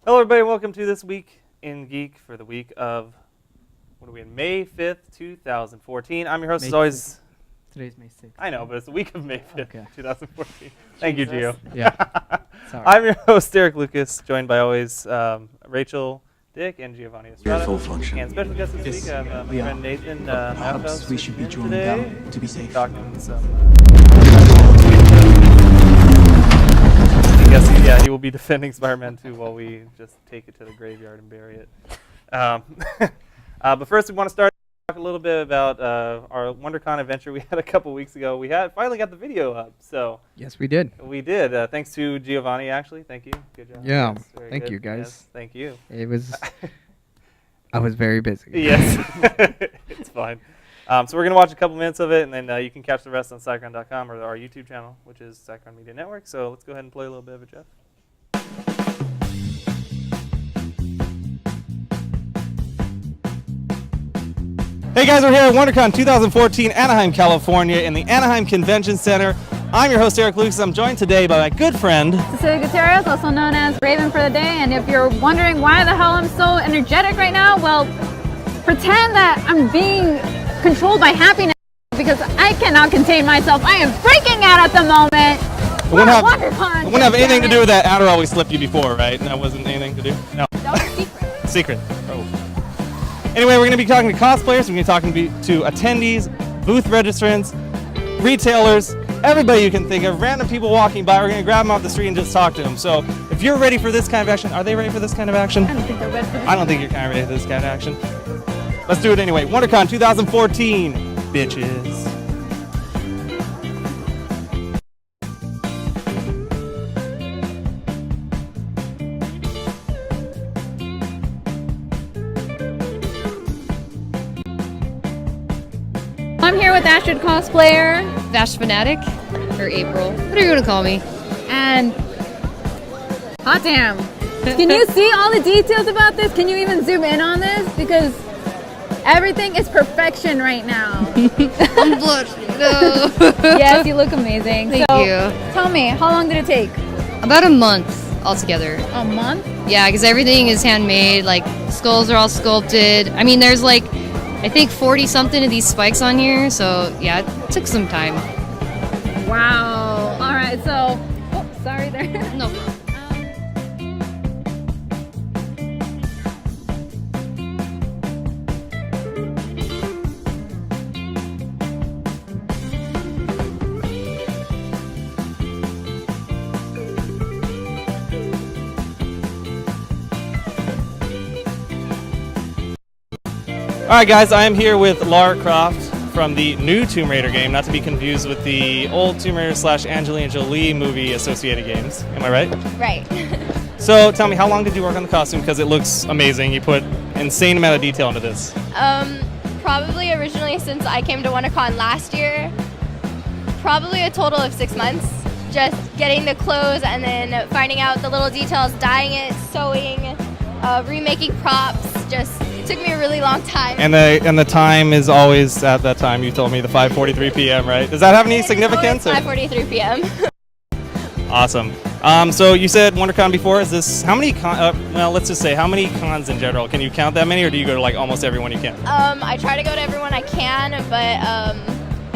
Hello, everybody. Welcome to This Week in Geek for the week of, what are we in, May 5th, 2014. I'm your host, as always. Today's May 6th. I know, but it's the week of May 5th, Okay. 2014. Thank you, Gio. Yeah. Sorry. I'm your host, Erik Lucas, joined by always Rachel, Dick, and Jhovani Estrada. Full function. And special guest this week, my friend Nathan Maiocco. Perhaps we should be drawn today. down to be safe. Talking some. I guess he will be defending Spider-Man 2 while we just take it to the graveyard and bury it. But first, we want to start talk a little bit about our WonderCon adventure we had a couple weeks ago. We had finally got the video up, so Yes, we did. we did. Thanks to Jhovani, actually. Thank you. Good job. Yeah. Yes, very Thank good. you, guys. Yes, thank you. It was. I was very busy. Yes, it's fine. So we're going to watch a couple minutes of it, and then you can catch the rest on Cycron.com or our YouTube channel, which is Cycron Media Network. So let's go ahead and play a little bit of it, Jeff. Hey guys, we're here at WonderCon 2014, Anaheim, California, in the Anaheim Convention Center. I'm your host, Erik Lucas. I'm joined today by my good friend, Cecilia Gutierrez, also known as Raven for the Day. And if you're wondering why the hell I'm so energetic right now, well, pretend that I'm being controlled by happiness because I cannot contain myself. I am freaking out at the moment. It wouldn't have anything to do with that Adderall we slipped you before, right? That wasn't anything to do? No. That was secret. Secret. Oh. Anyway, we're going to be talking to cosplayers, we're going to be talking to attendees, booth registrants, retailers, everybody you can think of, random people walking by. We're going to grab them off the street and just talk to them. So if you're ready for this kind of action, are they ready for this kind of action? I don't think they're ready for this. I don't think you're kind of ready for this kind of action. Let's do it anyway. WonderCon 2014, bitches. I'm here with Astrid cosplayer Vash Fanatic, or April, whatever you want to call me. and hot damn. Can you see all the details about this? Can you even zoom in on this? Because everything is perfection right now. I'm blushing. No. Yes, you look amazing. Thank So, you. Tell me, how long did it take? About a month altogether. A month? Yeah, because everything is handmade. Like, skulls are all sculpted. I mean, there's like, I think 40 something of these spikes on here. So yeah, it took some time. Wow. All right, so, oh, sorry there. No problem. All right, guys, I am here with Lara Croft from the new Tomb Raider game, not to be confused with the old Tomb Raider / Angelina Jolie movie associated games. Am I right? Right. So tell me, how long did you work on the costume? Because it looks amazing. You put insane amount of detail into this. Probably originally since I came to WonderCon last year, probably a total of 6 months. Just getting the clothes and then finding out the little details, dyeing it, sewing, remaking props. Just it took me a really long time. And the time is always at that time. You told me the 5:43 p.m. Right? Does that have any significance? 5:43 p.m. Awesome. So you said WonderCon before. Is this how many? Well, let's just say how many cons in general? Can you count that many, or do you go to like almost everyone you can? I try to go to everyone I can, but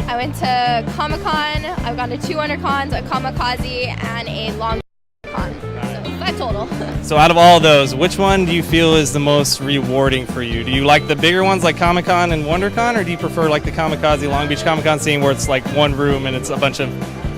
I went to Comic-Con. I've gone to 2 WonderCons, a Kamikaze, and a Long Con. So 5 total. So out of all those, which one do you feel is the most rewarding for you? Do you like the bigger ones like Comic-Con and WonderCon, or do you prefer like the Kamikaze Long Beach Comic-Con scene where it's like one room and it's a bunch of,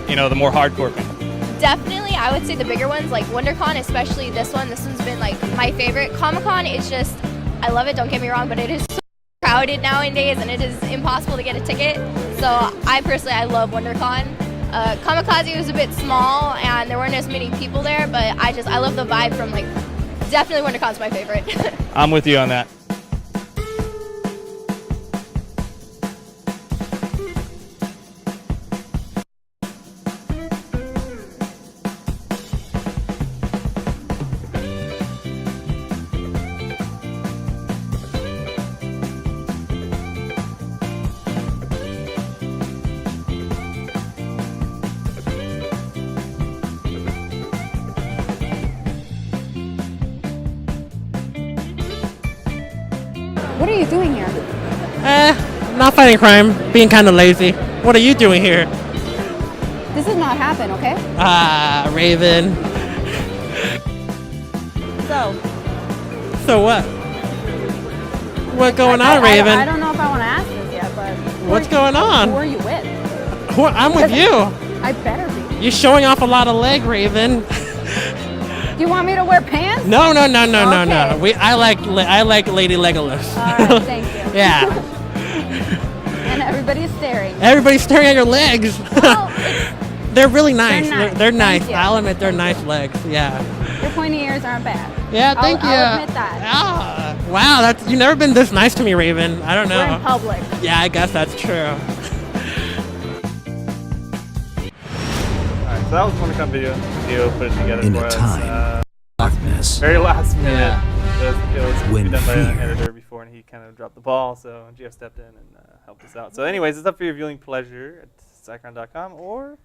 the more hardcore people? Definitely, I would say the bigger ones, like WonderCon, especially this one. This one's been like my favorite. Comic-Con is just, I love it, don't get me wrong, but it is so crowded nowadays and it is impossible to get a ticket. So I love WonderCon. Kamikaze was a bit small and there weren't as many people there, but I love the vibe from definitely WonderCon's my favorite. I'm with you on that. What are you doing here? Not fighting crime, being kind of lazy. What are you doing here? This does not happen, okay? Raven. So what? What's going on, Raven? I don't know if I want to ask this yet, but... What's going on? Who are you with? I'm with you. I better be. You're showing off a lot of leg, Raven. Do you want me to wear pants? No. Okay. I like Lady Legolas. All right, thank you. Yeah. And everybody's staring. Everybody's staring at your legs. Well, They're really nice. They're Thank nice. you. I'll admit they're nice legs. Yeah. your pointy ears aren't bad. Yeah, thank you. I'll admit that. Wow, you've never been this nice to me, Raven. I don't know. We're in public. Yeah, I guess that's true. Alright, so that was one come video. Put it together In for a us. time, darkness, Very last minute. Yeah. It was When done by an fear- editor before, and he kind of dropped the ball, so Gio stepped in and helped us out. So anyways, it's up for your viewing pleasure at Cycron.com or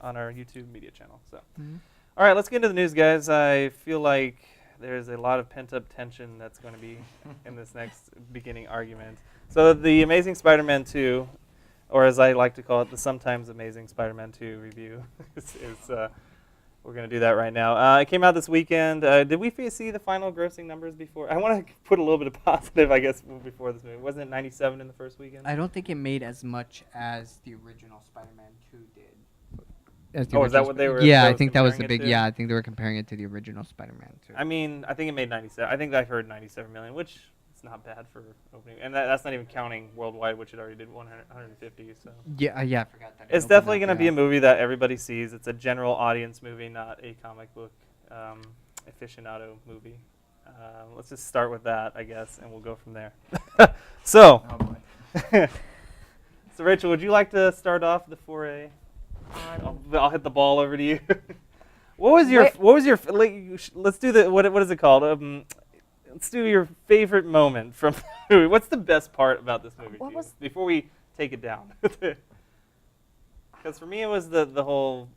on our YouTube media channel. So, all right, let's get into the news, guys. I feel like there's a lot of pent-up tension that's going to be in this next beginning argument. So the Amazing Spider-Man 2, or as I like to call it, the Sometimes Amazing Spider-Man 2 review, we're going to do that right now. It came out this weekend. Did we see the final grossing numbers before? I want to put a little bit of positive, I guess, before this movie. Wasn't it 97 in the first weekend? I don't think it made as much as the original Spider-Man 2 did. Is that what they were? Yeah, they I was think that was the comparing big. it to? Yeah, I think they were comparing it to the original Spider-Man 2. I mean, I think it made 97. I think I heard 97 million, which is not bad for opening. And that's not even counting worldwide, which it already did 150. So Yeah, I forgot that. it's definitely going to be a movie that everybody sees. It's a general audience movie, not a comic book aficionado movie. Let's just start with that, I guess, and we'll go from there. So, so Rachel, would you like to start off the foray? I'll hit the ball over to you. What was your let's do the what is it called? Let's do your favorite moment from the movie. What's the best part about this movie to you, before we take it down? Because for me it was the whole,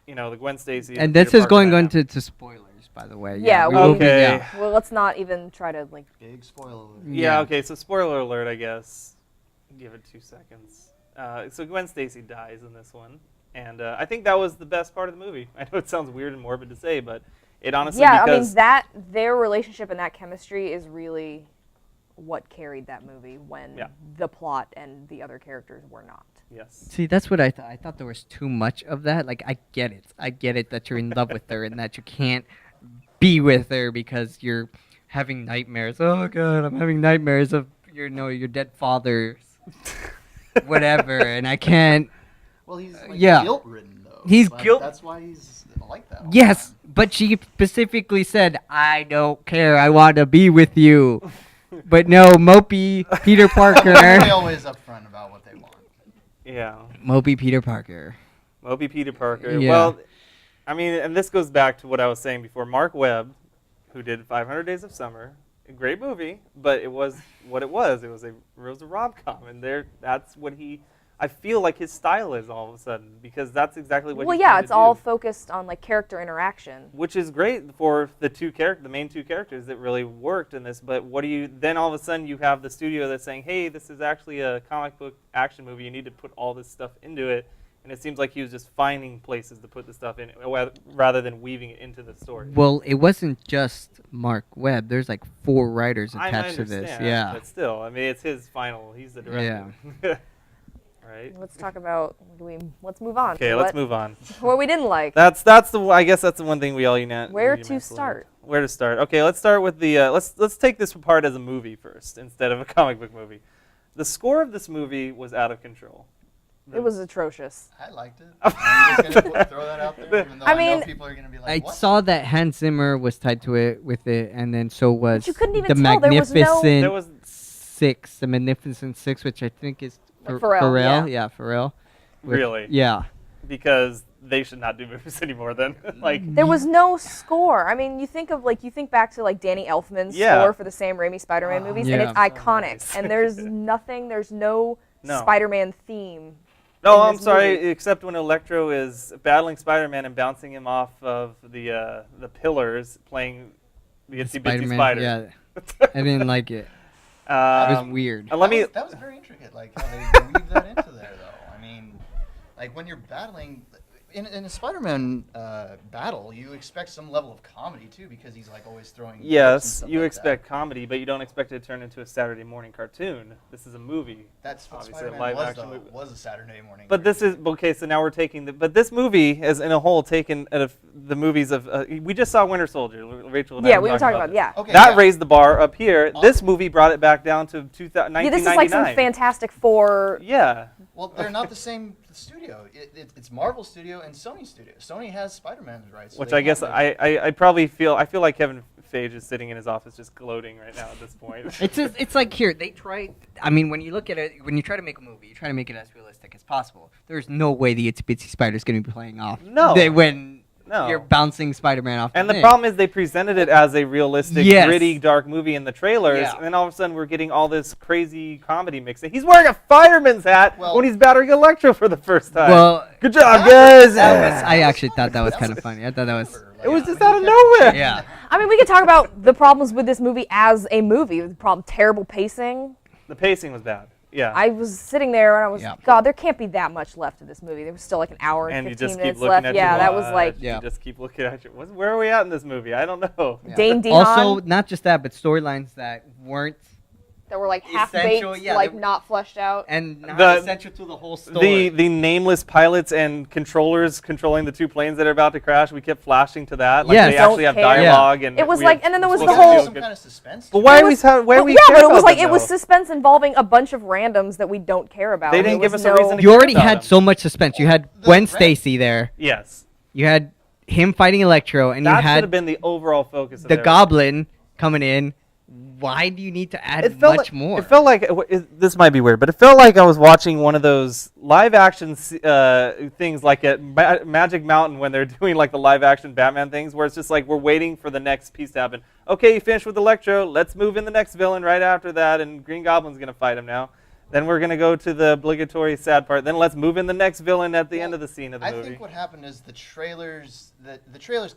the Gwen Stacy. And this is going into spoilers, by the way. Yeah, we well, will be- okay. yeah. Well, let's not even try to like. big spoiler. Yeah, okay, so spoiler alert, I guess. Give it 2 seconds. So Gwen Stacy dies in this one. And I think that was the best part of the movie. I know it sounds weird and morbid to say, but it honestly, Yeah, because I mean their relationship and that chemistry is really what carried that movie when the plot and the other characters were not. yes. See, that's what I thought. I thought there was too much of that. Like, I get it. I get it that you're in love with her and that you can't be with her because you're having nightmares. Oh God, I'm having nightmares of your dead father, whatever, and I can't. Well, he's Yeah. guilt-ridden though. He's Like, guilt- That's why he's like that. all the Yes, time. but she specifically said, "I don't care. I want to be with you." But no, mopey Peter They're Parker. always upfront about what they want. Yeah. Mopey Peter Parker. Moby Peter Parker. Yeah. Well, I mean, and this goes back to what I was saying before. Mark Webb, who did 500 Days of Summer, a great movie, but it was what it was. It was a rom-com, and that's what I feel like his style is all of a sudden, because that's exactly what Well, he's yeah, trying it's to all do. focused on like character interaction. Which is great for the main two characters that really worked in this. But then all of a sudden you have the studio that's saying, hey, this is actually a comic book action movie. You need to put all this stuff into it. And it seems like he was just finding places to put the stuff in rather than weaving it into the story. Well, it wasn't just Mark Webb. There's like 4 writers I attached to this. understand, Yeah. But still, I mean, it's his final. He's the director. Yeah. Right? Let's talk about. Let's move on. Okay, let's move on. What we didn't like. I guess that's the one thing we all Where to start? Where to start? Okay, let's start with the let's take this apart as a movie first instead of a comic book movie. The score of this movie was out of control. It was atrocious. I liked it. I'm just gonna throw that out there, even though I know people are gonna be like, I what? saw that Hans Zimmer was tied to it with it, and then so was But you couldn't even the tell. Magnificent There was Six, the Magnificent Six, which I think is Pharrell, yeah, Pharrell. Really? Yeah. Because they should not do movies anymore then. Like There was no score. I mean, you think back to like Danny Elfman's score for the Sam Raimi Spider-Man movies, and it's iconic. And there's no Spider-Man theme. No, in I'm this sorry, movie. except when Electro is battling Spider-Man and bouncing him off of the pillars, playing the Itsy Bitsy Spider-Man, Spider. yeah. I didn't like it. was weird. Let me. That was very intricate, like how they weave that into there, though. I mean, like when you're battling in a Spider-Man battle, you expect some level of comedy too, because he's like always throwing. Yes, you like expect comedy, but you don't expect it to turn into a Saturday morning cartoon. This is a movie. That's what obviously Spider-Man live was, action though. movie. Was a Saturday morning. But this is okay. So now we're taking but this movie as in a whole taken out of the movies of. We just saw Winter Soldier. Rachel and I we were talking about that. Okay, that raised the bar up here. This movie brought it back down to 1999. Yeah, this is like some Fantastic Four. Yeah. Well, they're not the same studio. It's Marvel Studio and Sony Studio. Sony has Spider-Man's rights. So Which I guess I probably feel like Kevin Feige is sitting in his office just gloating right now at this point. It's like here they try. I mean, when you look at it, when you try to make a movie, you try to make it as realistic as possible. There's no way the Itsy Bitsy Spider is going to be playing off. No. No. You're bouncing Spider-Man off. And the problem is they presented it as a realistic, gritty, dark movie in the trailers, and then all of a sudden we're getting all this crazy comedy mix. He's wearing a fireman's hat when he's battering Electro for the first time. Well, good job, guys. I actually thought that was kind of funny. I thought that was. It was just out of nowhere. Yeah. I mean, we could talk about the problems with this movie as a movie. The problem, terrible pacing. The pacing was bad. Yeah. I was sitting there and I was, God, there can't be that much left of this movie. There was still like an hour and 15 minutes left. Yeah, that was like. You just keep looking at your. Where are we at in this movie? I don't know. Yeah. Dane DeHaan. Also, not just that, but storylines that weren't. That were like half-baked, like not fleshed out. And not essential to the whole story. The nameless pilots and controllers controlling the two planes that are about to crash, we kept flashing to that. Like they actually have dialogue. And it was like, and then there was the whole... some kind of suspense. But why are we care but it was like, it was suspense involving a bunch of randoms that we don't care about. They didn't give us a reason to You already had so much suspense. You had Gwen Stacy there. Yes. You had him fighting Electro, and you had... That should have been the overall focus of the Goblin coming in. Why do you need to add much more? It felt like this might be weird, but it felt like I was watching one of those live action things, like at Magic Mountain when they're doing like the live action Batman things, where it's just like we're waiting for the next piece to happen. Okay, you finished with Electro. Let's move in the next villain right after that, and Green Goblin's gonna fight him now. Then we're gonna go to the obligatory sad part. Then let's move in the next villain at the end of the scene of the movie. I think what happened is the trailers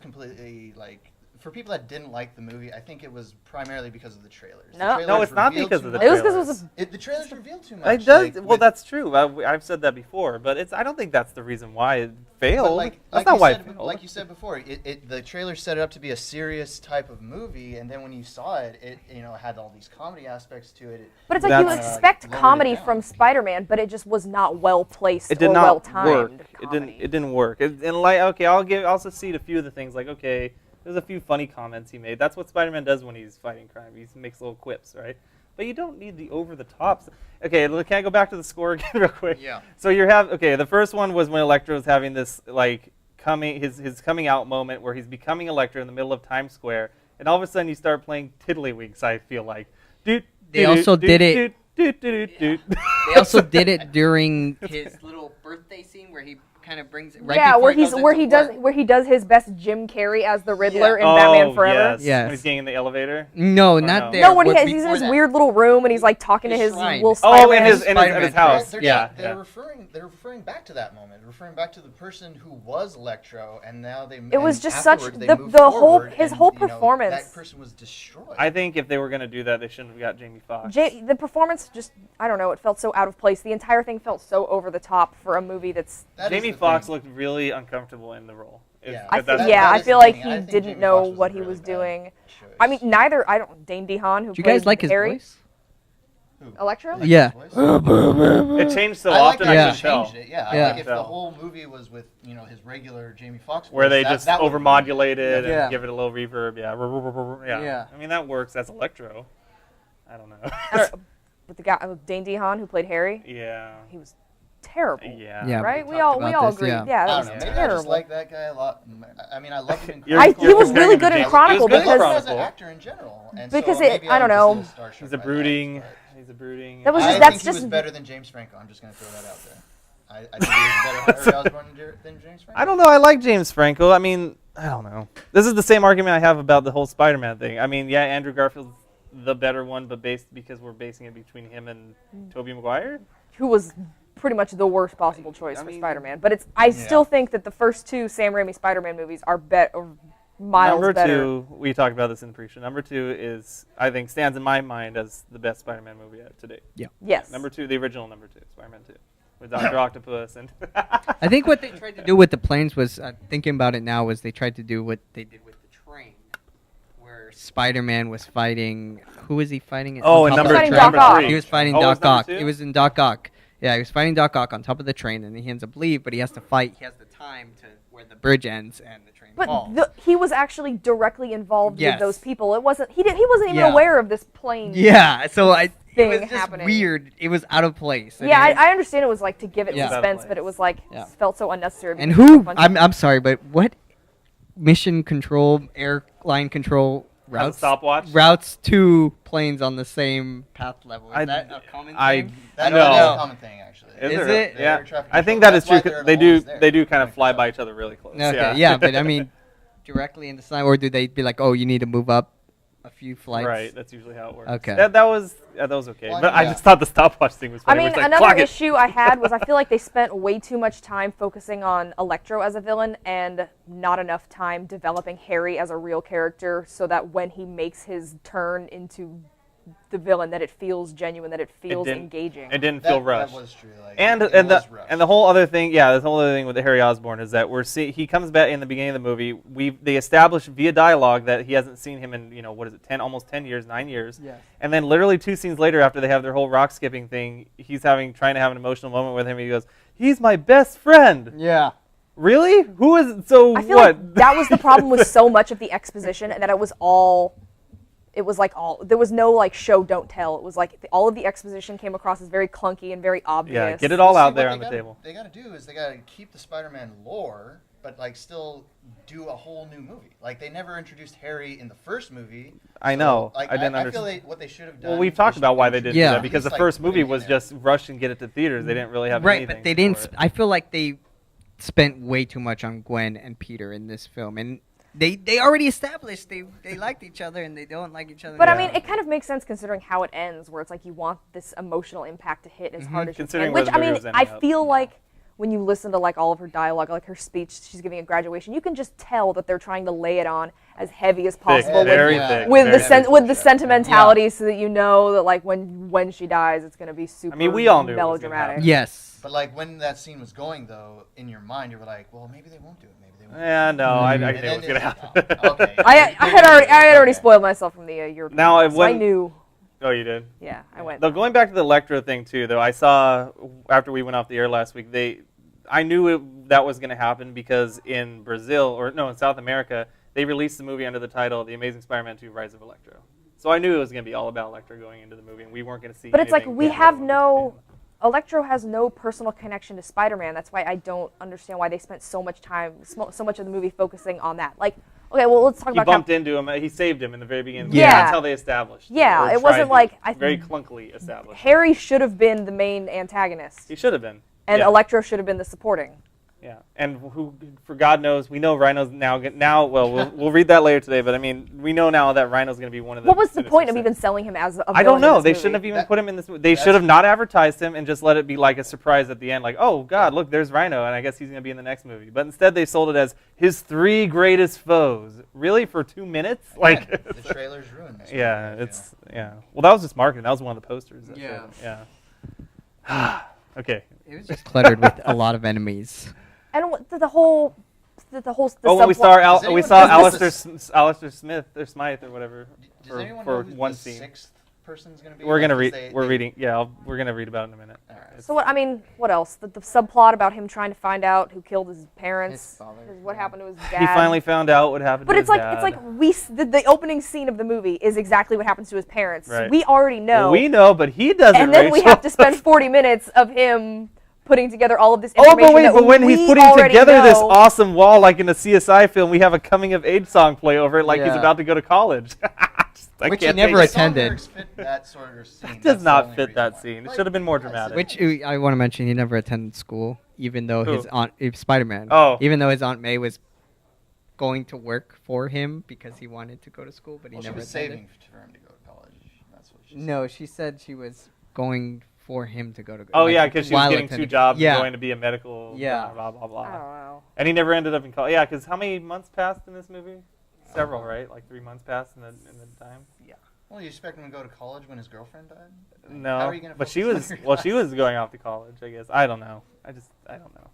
completely like. For people that didn't like the movie, I think it was primarily because of the trailers. No, it's not because of the trailers. It was because the trailers revealed too much. It does. Well, that's true. I've said that before, but I don't think that's the reason why it failed. That's not why it failed. Like you said before, the trailer set it up to be a serious type of movie, and then when you saw it, it had all these comedy aspects to it. But it's like you expect comedy from Spider-Man, but it just was not well placed or well timed. It didn't work. And like, okay, I'll also see a few of the things like, okay, there's a few funny comments he made. That's what Spider-Man does when he's fighting crime. He makes little quips, right? But you don't need the over-the-tops. Okay, can I go back to the score again real quick? Yeah. So the first one was when Electro's having this like his coming out moment where he's becoming Electro in the middle of Times Square, and all of a sudden you start playing Tiddlywinks. I feel like. They also did it. They also did it during his little birthday scene where he kind of brings it right where he does his best Jim Carrey as the Riddler in Batman Forever. Yes. When he's getting in the elevator. No, not there. No, when he's in his weird little room and he's like talking to his little Spider-Man. In his house. They're referring back to that moment, referring back to the person who was Electro, and now they. It was just such his whole performance. That person was destroyed. I think if they were going to do that, they shouldn't have got Jamie Foxx. The performance just, I don't know, it felt so out of place. The entire thing felt so over the top for a movie that's. Jamie Foxx looked really uncomfortable in the role. I feel like he didn't know what he was doing. I mean, Dane DeHaan, who do you guys like his voice? Electro? Yeah. It changed so often. I could tell. Like if the whole movie was with his regular Jamie Foxx voice, where they just overmodulated and give it a little reverb. Yeah. I mean that works. That's Electro. I don't know. With the guy, Dane DeHaan, who played Harry. Yeah. He was terrible. Yeah. Right? We all agree. Yeah, that was terrible. Maybe I just like that guy a lot. I mean, I loved him in Chronicle. He was really good in Chronicle because as an actor in general. And because so I don't know. He's a brooding. That was I think he was better than James Franco. I'm just going to throw that out there. I think he was better Harry Osborn than James Franco. I don't know. I like James Franco. I mean, I don't know. This is the same argument I have about the whole Spider-Man thing. I mean, yeah, Andrew Garfield's the better one, but because we're basing it between him and Tobey Maguire, who was pretty much the worst possible choice for Spider-Man. But I still think that the first two Sam Raimi Spider-Man movies are miles number better. 2, we talked about this in the pre-show. Number 2 is, I think, stands in my mind as the best Spider-Man movie yet to date. Yeah. Yes. Number 2, the original number 2, Spider-Man 2, with Dr. Octopus and. I think what they tried to do with the planes was, thinking about it now, was they tried to do what they did with the train, where Spider-Man was fighting. Who was he fighting? Oh, on and top of number the Doc train? Ock. He was fighting Oh, Doc was number Ock. 2? It was in Doc Ock. Yeah, he was fighting Doc Ock on top of the train, and he ends up leave, but he has to fight. He has the time to where the bridge ends and the train falls. But he was actually directly involved Yes. with those people. It wasn't. He wasn't even Yeah. aware of this plane. Yeah, so it thing was just happening. weird. It was out of place. Yeah, I understand it was like to give it Yeah. suspense, but it was like Yeah. felt so unnecessary. And because who? a bunch of- I'm sorry, but what mission control, airline control routes two planes on the same path level? Is that a common thing? That's know. a common thing, actually. Is Is it? it? Yeah. Air traffic I think control. that is That's true. why 'Cause they're they do. always there. They do kind of fly by each other really close. Okay, yeah, but I mean, directly in the sun, or do they be like, oh, you need to move up a few flights? Right. That's usually how it works. Okay. That was okay. Well, but I yeah. just thought the stopwatch thing was I funny. mean, It's like, another clock it. issue I had was I feel like they spent way too much time focusing on Electro as a villain and not enough time developing Harry as a real character, so that when he makes his turn into the villain, that it feels genuine, that it feels engaging. It didn't feel That rushed. was true. Like, And it and was the rushed. and the whole other thing, this whole other thing with the Harry Osborn is that he comes back in the beginning of the movie. They established via dialogue that he hasn't seen him in almost 10 years, 9 years. Yes. And then literally 2 scenes later, after they have their whole rock skipping thing, he's trying to have an emotional moment with him. And he goes, "He's my best friend." Yeah. Really? Who is so? I feel what? like that was the problem with so much of the exposition, and that it was there was no like show don't tell. It was like all of the exposition came across as very clunky and very obvious. Yeah, get it all out See, there what on the table. They got to do is they got to keep the Spider-Man lore, but like still do a whole new movie. Like they never introduced Harry in the first movie. I know. Like, I didn't I understand. feel what they should have done. Well, we've talked about why they didn't do Yeah. that because the Like, first movie putting it was in there. just rush and get it to theaters. They didn't really have Right, anything. but they didn't. for it. I feel like they spent way too much on Gwen and Peter in this film, and they already established they liked each other and they don't like each other. But now. I mean, it kind of makes sense considering how it ends, where it's like you want this emotional impact to hit as hard as you Considering can. where Which the I movie mean, was ending I up. feel like when you listen to like all of her dialogue, like her speech she's giving at graduation, you can just tell that they're trying to lay it on as heavy as possible very with, thick, with very the thick. with the sentimentality, so that you know that like when she dies, it's gonna be super. I mean, we all knew it was gonna melodramatic. happen. yes. But like when that scene was going though, in your mind you were like, well, maybe they won't do it. Maybe they won't. Yeah, no, I And knew then it was gonna it's- happen. Okay. I had already spoiled myself from the European. Now, one, so I when- knew. Oh, you did. Yeah, I went. Though going back to the Electro thing too, though, I saw after we went off the air last week, I knew that was going to happen because in Brazil, in South America, they released the movie under the title The Amazing Spider-Man 2: Rise of Electro. So I knew it was going to be all about Electro going into the movie, and we weren't going to see. But it's like anything we different have from no. it. Electro has no personal connection to Spider-Man. That's why I don't understand why they spent so much time, so much of the movie focusing on that. Like, okay, well, let's talk He about. bumped into him. He saved him in the very beginning. Yeah. That's how they established. Yeah, or it wasn't tried to. like very clunkily established. Harry should have been the main antagonist, He should have been. and yeah. Electro should have been the supporting. Yeah, and who, for God knows, we know Rhino's now. Well, we'll read that later today. But I mean, we know now that Rhino's going to be one of the. What was the point of Sinister even Six. selling him as a villain I don't know. in They this shouldn't have movie? even put him in this movie. They should have not advertised him and just let it be like a surprise at the end, like, oh God, look, there's Rhino, and I guess he's going to be in the next movie. But instead, they sold it as his 3 greatest foes. Really, for 2 minutes? Like, the trailers ruined this. yeah, movie, it's Well, that was just marketing. That was one of the posters. that Yeah. showed it. Yeah. Okay. It was just cluttered with a lot of enemies. And the whole. The When we subplot- saw we anyone saw know who Alistair Smith or Smythe or whatever Does anyone for know who one the scene. 6th person's gonna be? We're gonna Like, read. 'cause We're they- reading. Yeah, we're gonna read about it in a minute. All right. So what else? The subplot about him trying to find out who killed his parents, what happened to his dad. He finally found out what happened. But to it's his like dad. the opening scene of the movie is exactly what happens to his parents. Right. We already know. Well, we know, but he doesn't. and then we Rachel. have to spend 40 minutes of him putting together all of this Oh, information. but wait! that But when we he's putting already together this know. awesome wall, like in a CSI film, we have a coming-of-age song play over it, like he's Yeah. about to go to college. I Which he can't never take it. Some attended. lyrics fit that sort of scene. Does That's the not only fit reason that why. scene. It Like, should have been more yes, dramatic. Which I want to mention, he never attended school, even though his Who? aunt, Spider-Man. Oh. Even though his Aunt May was going to work for him because he wanted to go to school, but he Well, she never was attended. saving for him to go to college. That's what she said. No, she said she was going for him to go to. Oh like, yeah, because she was while getting 2 attending. jobs Yeah. and going to be a medical. Yeah. Blah blah blah. I don't know. And he never ended up in college. Yeah, because how many months passed in this movie? several, right? Like 3 months passed in the time. Yeah. Well, you expect him to go to college when his girlfriend died? No, How are you gonna but focus on your she was going off to college, I guess. I don't know. I don't know.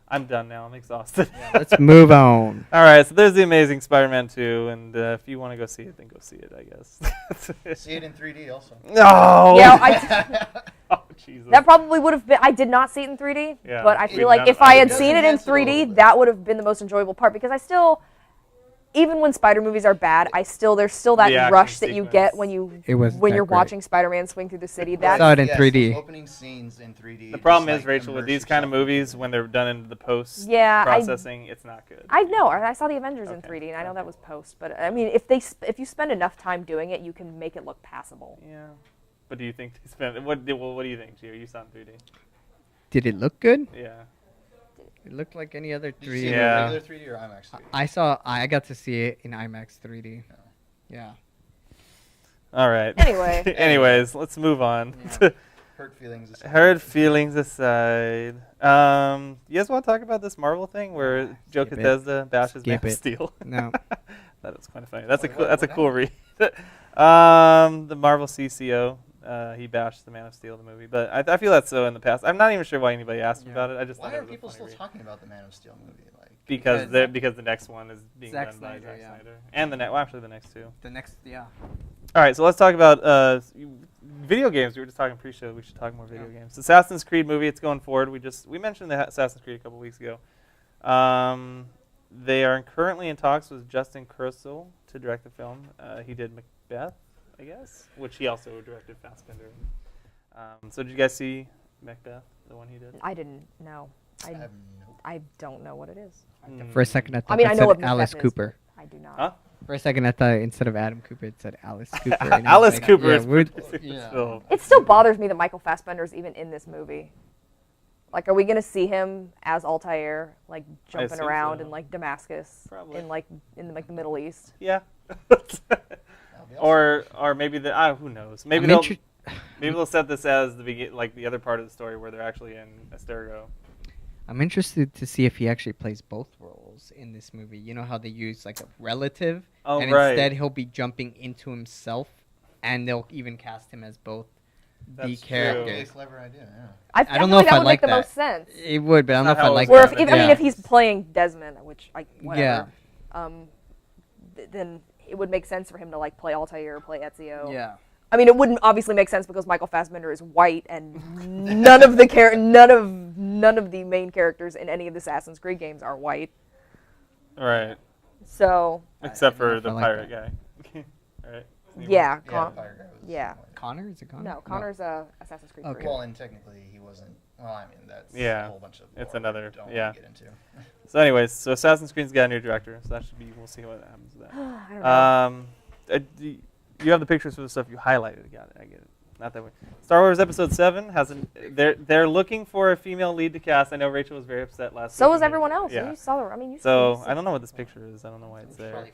I'm done now. I'm exhausted. Let's move on. All right, so there's the Amazing Spider-Man 2, and if you want to go see it, then go see it, I guess. See it in 3D also. No. Yeah, Oh, Jesus. that probably would have been. I did not see it in 3D, Yeah, but I we've feel like done- if I had It seen it in enhance it a little 3D, bit. that would have been the most enjoyable part because I still, even when Spider movies are bad, there's still that The action rush that you get sequence. when you It wasn't when that you're great. watching Spider-Man swing through the city. saw That's it in Yes, 3D. those opening scenes in 3D. The problem just, is, like, Rachel, with immerse these kind of yourself in movies, it. when they're done into the post Yeah, processing, it's not good. I know. I saw the Avengers in Okay. 3D, and I know that was post. But I mean, if you spend enough time doing it, you can make it look passable. Yeah. But do you think they spent? What do you think, Gio? You saw it in 3D. Did it look good? Yeah. It looked like any other Did you see 3D. it in Yeah. regular 3D or IMAX 3D? I got to see it in IMAX 3D. Yeah. All right. Anyway. Anyways, let's move on. Hurt feelings. aside. Hurt feelings aside. You guys want to talk about this Marvel thing where Joe skip it. Bethesda bashes Man Skip of it. Steel? No. That is kind of funny. That's Wait, a cool. what- That's a what cool read. The Marvel CCO. He bashed the Man of Steel the movie, but I feel that's so in the past. I'm not even sure why anybody asked Yeah. about it. I just Why thought it are was a people funny still read. talking about the Man of Steel movie? Like, Because the next one is being Zack done by Snyder, Zack yeah. Snyder, and actually the next two. The next, yeah. All right, so let's talk about video games. We were just talking pre-show. We should talk more video games. Assassin's Creed movie. It's going forward. We mentioned the Assassin's Creed a couple weeks ago. They are currently in talks with Justin Kurzel to direct the film. He did Macbeth, I guess, which he also directed Fassbender. So did you guys see Macbeth, the one he did? I didn't know. I have no. I don't know what it is. For a second, I thought I mean, it I know said what Macbeth Alice is, Cooper. I do not. Huh? For a second, I thought instead of Adam Cooper, it said Alice Cooper. and I was Alice like, Cooper yeah, is we're- producing this yeah. film. It still bothers me that Michael Fassbender's even in this movie. Like, are we gonna see him as Altair, like jumping assume around so. in like Damascus, Probably. in the Middle East? Yeah. That'll be awesome. or maybe who knows? Maybe I'm they'll inter- maybe they'll set this as the other part of the story where they're actually in Estergo. I'm interested to see if he actually plays both roles in this movie. You know how they use like a relative, Oh, and right. instead he'll be jumping into himself, and they'll even cast him as both the That's true. characters. Really clever idea. Yeah. I don't feel know like if that I would like make the that. most sense. It would, but I don't know if Not I how like it's Where done. if, that. I mean, if he's playing Desmond, which whatever, Yeah. then it would make sense for him to like play Altair or play Ezio. Yeah. I mean, it wouldn't obviously make sense because Michael Fassbender is white, and none of the main characters in any of the Assassin's Creed games are white. Right. So Except don't know for if the I like pirate guy. Right. yeah, Yeah, the Con- pirate guy was yeah. white. Connor? Is it Connor? No, Connor's Assassin's Creed 3. Okay. Well, and technically he wasn't. Well, I mean that's Yeah, a whole bunch of. it's lore we another- Don't yeah. want to get into. So anyways, so Assassin's Creed's got a new director, so that should be. We'll see what happens with that. I don't know. You have the pictures for the stuff you highlighted. Got it. I get it. Not that way. Star Wars Episode 7 hasn't. They're looking for a female lead to cast. I know Rachel was very upset last. So week was when everyone they- else. Yeah. You saw the. I mean, you. So you I don't know what this picture is. I don't know why it's there.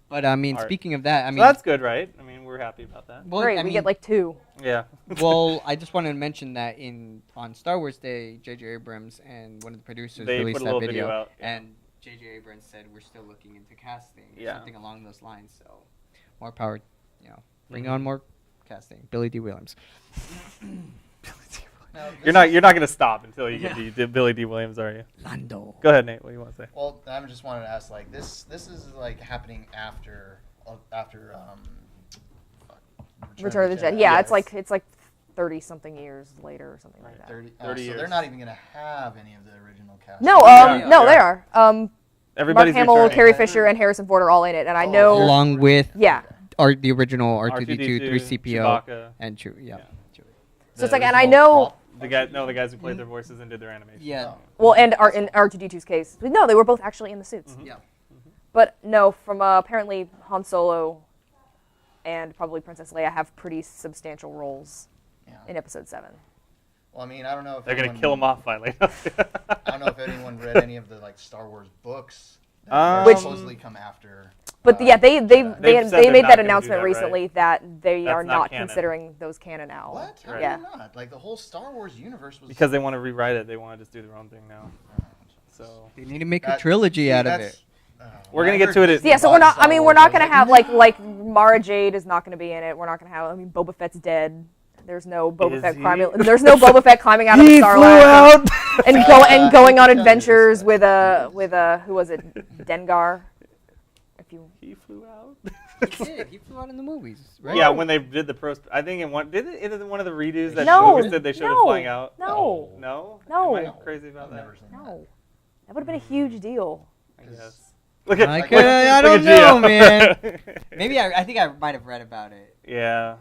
But I mean, Art. speaking of that, I So mean, that's good, right? I mean, we're happy about that. well, Great, I we mean, get like 2. Yeah. well, I just wanted to mention that on Star Wars Day, J.J. Abrams and one of the producers They released put a that little video, video out, yeah. and J.J. Abrams said we're still looking into casting, or Yeah. something along those lines. So, more power, bring Mhm. on more casting. Billy D. Williams. Now, You're not gonna stop until you get Billy D. Williams, are you? Lando. Go ahead, Nate. What do you want to say? Well, I just wanted to ask, like, this is like happening after Return of the Jedi. Yeah, it's like 30 something years later or something like that. 30 30 so years. they're not even gonna have any of the original cast. No, Yeah, no, yeah. they are. Mark Everybody's Hamill, returning. Carrie Fisher, and Harrison Ford are all in it, and I Oh, know. Along with Yeah. the original R2D2, 3CPO, 3CPO, Chewbacca. and Chewie. Yeah. So it's like, and I know. The guys who played their voices and did their animation. Yeah. Well, and in R2D2's case, no, they were both actually in the suits. Mhm. Yeah. But no, from apparently Han Solo and probably Princess Leia have pretty substantial roles Yeah. in Episode 7. Well, I mean, I don't know if They're gonna anyone- kill him off finally. I don't know if anyone read any of the like Star Wars books that Which- supposedly come after. But yeah, they They've said they they're made not that gonna do announcement that, recently right? that they That's are not not canon. considering those canon now. What? How Yeah. are they not? Like the whole Star Wars universe was. because they want to rewrite it. They want to just do their own thing now. So They need to make a That- trilogy see, out of that's- it. We're gonna get to it. Yeah, so we're not. I mean, we're not gonna have like Mara Jade is not gonna be in it. We're not gonna have. I mean, Boba Fett's dead. There's no Boba Fett climbing. There's no Boba Fett climbing out of the Sarlacc and going on adventures with who was it, Dengar? He flew out. He did. He flew out in the movies, right? Yeah, when they did the pros. I think in one of the redos that No, said they showed him flying out. No. No. No. Am I crazy about that? No. That would have been a huge deal. I guess. Look at. I don't know, man. Maybe I think I might have read about it. Yeah.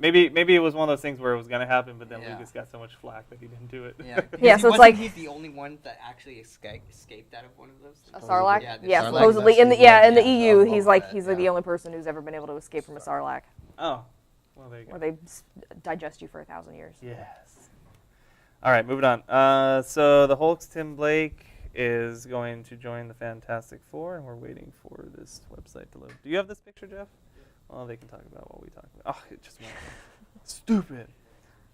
Maybe it was one of those things where it was gonna happen, but then Lucas got so much flack that he didn't do it. Yeah. Yeah. So it's like he's the only one that actually escaped out of one of those. A Sarlacc. Yeah, supposedly in the EU, he's like the only person who's ever been able to escape from a Sarlacc. Oh. Well, there you go. Where they digest you for 1,000 years. Yes. All right, moving on. So the Hulk's Tim Blake is going to join the Fantastic Four, and we're waiting for this website to load. Do you have this picture, Jeff? Well, they can talk about what we talk about. Oh, it just went stupid.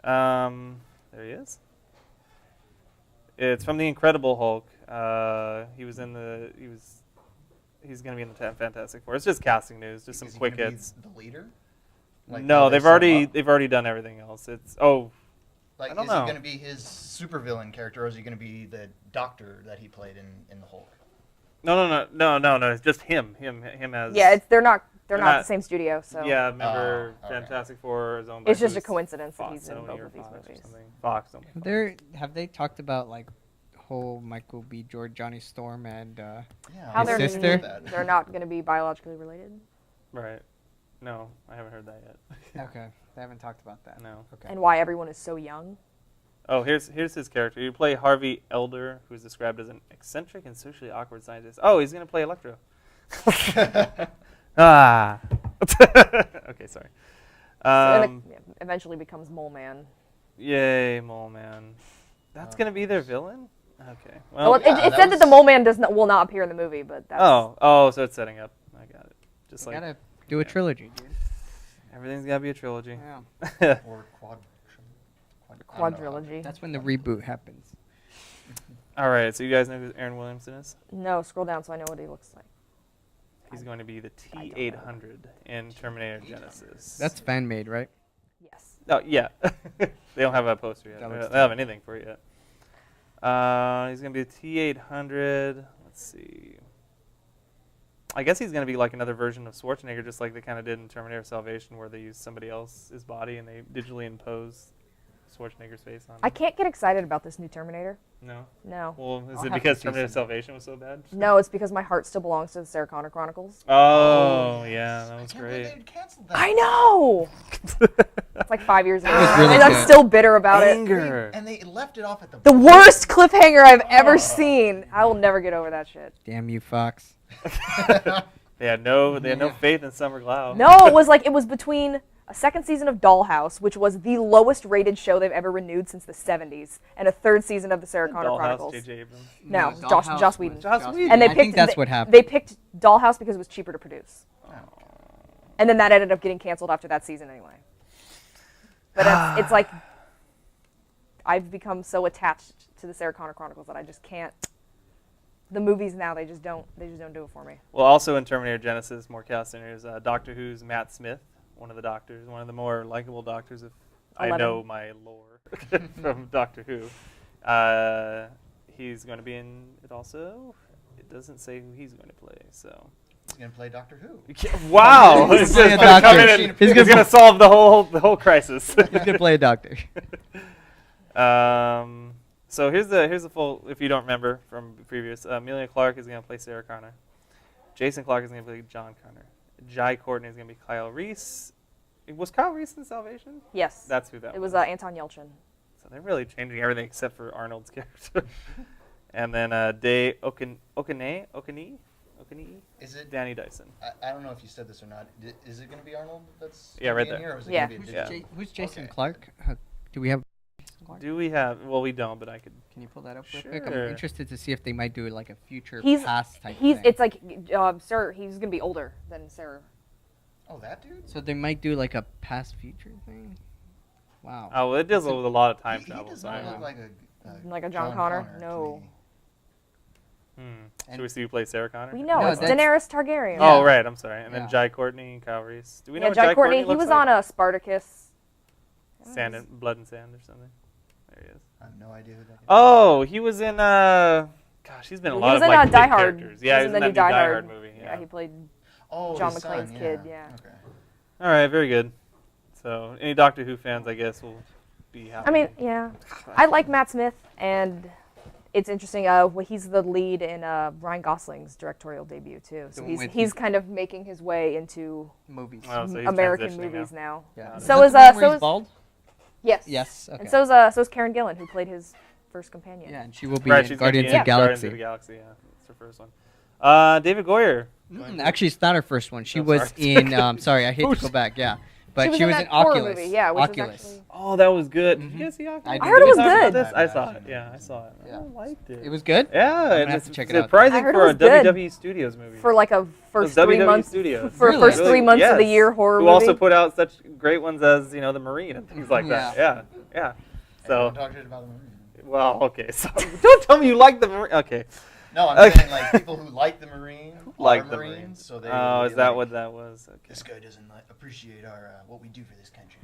There he is. It's from the Incredible Hulk. He's going to be in the Fantastic Four. It's just casting news, just some quick hits. The leader? No, they've already done everything else. It's I don't know. Is he going to be his supervillain character, or is he going to be the doctor that he played in the Hulk? No. It's just him. Him as. Yeah, they're not the same studio, so. Yeah, remember Fantastic Four is owned by. It's just a coincidence that he's in both of these movies. Fox. Have they talked about like whole Michael B. Jordan, Johnny Storm, and how his sister? They're not going to be biologically related. Right. No, I haven't heard that yet. Okay, they haven't talked about that. No. Okay. And why everyone is so young. Oh, here's his character. You play Harvey Elder, who's described as an eccentric and socially awkward scientist. Oh, he's gonna play Electro. Okay, sorry. And eventually becomes Mole Man. Yay, Mole Man. That's gonna be their villain. Okay. Well, it said that the Mole Man will not appear in the movie, but that's. Oh, so it's setting up. I got it. Just like. Gotta do a trilogy, dude. Everything's gotta be a trilogy. Yeah. Or quadrilogy. That's when the reboot happens. All right, so you guys know who Aaron Williamson is? No, scroll down so I know what he looks like. He's going to be the T-800 in Terminator Genesis. That's fan made, right? Yes. Oh, yeah. They don't have a poster yet. They don't have anything for it yet. He's going to be the T-800. Let's see. I guess he's going to be like another version of Schwarzenegger, just like they kind of did in Terminator Salvation, where they used somebody else's body and they digitally impose Schwarzenegger's face on it. I can't get excited about this new Terminator. No? No. Well, is it because Terminator Salvation was so bad? No, it's because my heart still belongs to the Sarah Connor Chronicles. Oh, yeah, that was great. I know! It's like 5 years ago. Really and I'm still bitter about it. And they left it off at the worst cliffhanger I've ever seen. I will never get over that shit. Damn you, Fox. They had no faith in Summer Glau. No, it was between a second season of Dollhouse, which was the lowest rated show they've ever renewed since the 70s, and a third season of the Sarah Connor Chronicles. J.J. Abrams? No, Dollhouse Joss Whedon. And I think that's what happened. They picked Dollhouse because it was cheaper to produce. And then that ended up getting canceled after that season anyway. But it's like I've become so attached to the Sarah Connor Chronicles that I just can't. The movies now, they just don't do it for me. Well, also in Terminator Genesis, more casting is Doctor Who's Matt Smith, one of the doctors, one of the more likable doctors, if I know my lore from Doctor Who. He's going to be in it also. It doesn't say who he's going to play, so. He's going to play Doctor Who. Wow! He's going to come in and he's going to solve the whole crisis. He's going to play a doctor. So here's the full. If you don't remember from previous, Emilia Clarke is going to play Sarah Connor. Jason Clarke is going to play John Connor. Jai Courtney is going to be Kyle Reese. Was Kyle Reese in Salvation? Yes. That's who that was. It was Anton Yelchin. So they're really changing everything except for Arnold's character. And then Day Okane. Is it Danny Dyson? I don't know if you said this or not. Is it going to be Arnold that's right in there. here, or is it Yeah. going to be a digital? Who's Jason Clarke? Do we have? Do we have? Well, we don't, but I could. Can you pull that up real quick? Sure. I'm interested to see if they might do like a future past type thing. It's like, sir, he's gonna be older than Sarah. Oh, that dude. So they might do like a past future thing. Wow. Oh, well, it deals with a lot of time travel. He does not look like a John Connor. No. Should we see who plays Sarah Connor? We know No, it's that's- Daenerys Targaryen. Oh, right. I'm sorry. And then Yeah. Jai Courtney and Kyle Reese. Do we know Yeah, what Jai Courtney. He looks was like? on Spartacus. Sand and Blood and Sand or something. There he is. I have no idea who that is. Oh, he was in gosh, he's been in a lot He of was in like Die big Hard. characters. Yeah, he was in the new that Die new Hard movie. Yeah, he played Oh, John his McClane's son, kid. Yeah. Okay. All right, very good. So, any Doctor Who fans, I guess, will be happy. I mean, yeah, I like Matt Smith, and it's interesting. He's the lead in Ryan Gosling's directorial debut too. So The one with he's kind of making his way into Movies. Oh, so he's American transitioning movies now. Yeah. So is that the one where so he's is bald? yes. Yes. Okay. And so is Karen Gillan, who played his first companion. yeah, and she will be Right, in she's gonna be Guardians in of Guardians of Galaxy. the Galaxy, yeah. That's her first one. David Goyer. Actually, it's not her first one. She I'm was sorry. in. Sorry, I hate to go back. Yeah, but She was in that horror Oculus. movie, yeah, which was Oculus. actually- Oh, that was good. Did Mhm. you guys see Oculus? I I did. heard it was Did you talk about good. this? I saw it. Yeah, I saw it. Yeah. I liked it. It was good. Yeah, gonna have it's to check it out. surprising I heard it for a was good. WWE Studios movie. For like a It was first 3 WWE months. Studios. For Really? first 3 months of the Yes. year horror Who movie. also put out such great ones as The Marine and things like that. Yeah, yeah. So, Don't talk shit about the Marine. well, okay. So don't tell me you like the Marine. Okay. No, I'm Okay. saying like people who like the Marine Like are the Marines, Marine. so they. Oh, will is be that like, what that was? Okay. This guy doesn't appreciate our what we do for this country.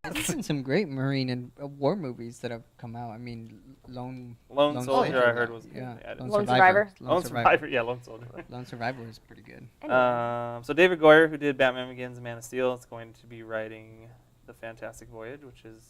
There's been some great Marine and war movies that have come out. I mean, Lone Lone Soldier, Soldier. I heard was good. Yeah, I didn't Lone see it. Survivor? Lone Survivor. Yeah, Lone Soldier. Lone Survivor is pretty good. So David Goyer, who did Batman Begins and Man of Steel, is going to be writing The Fantastic Voyage, which is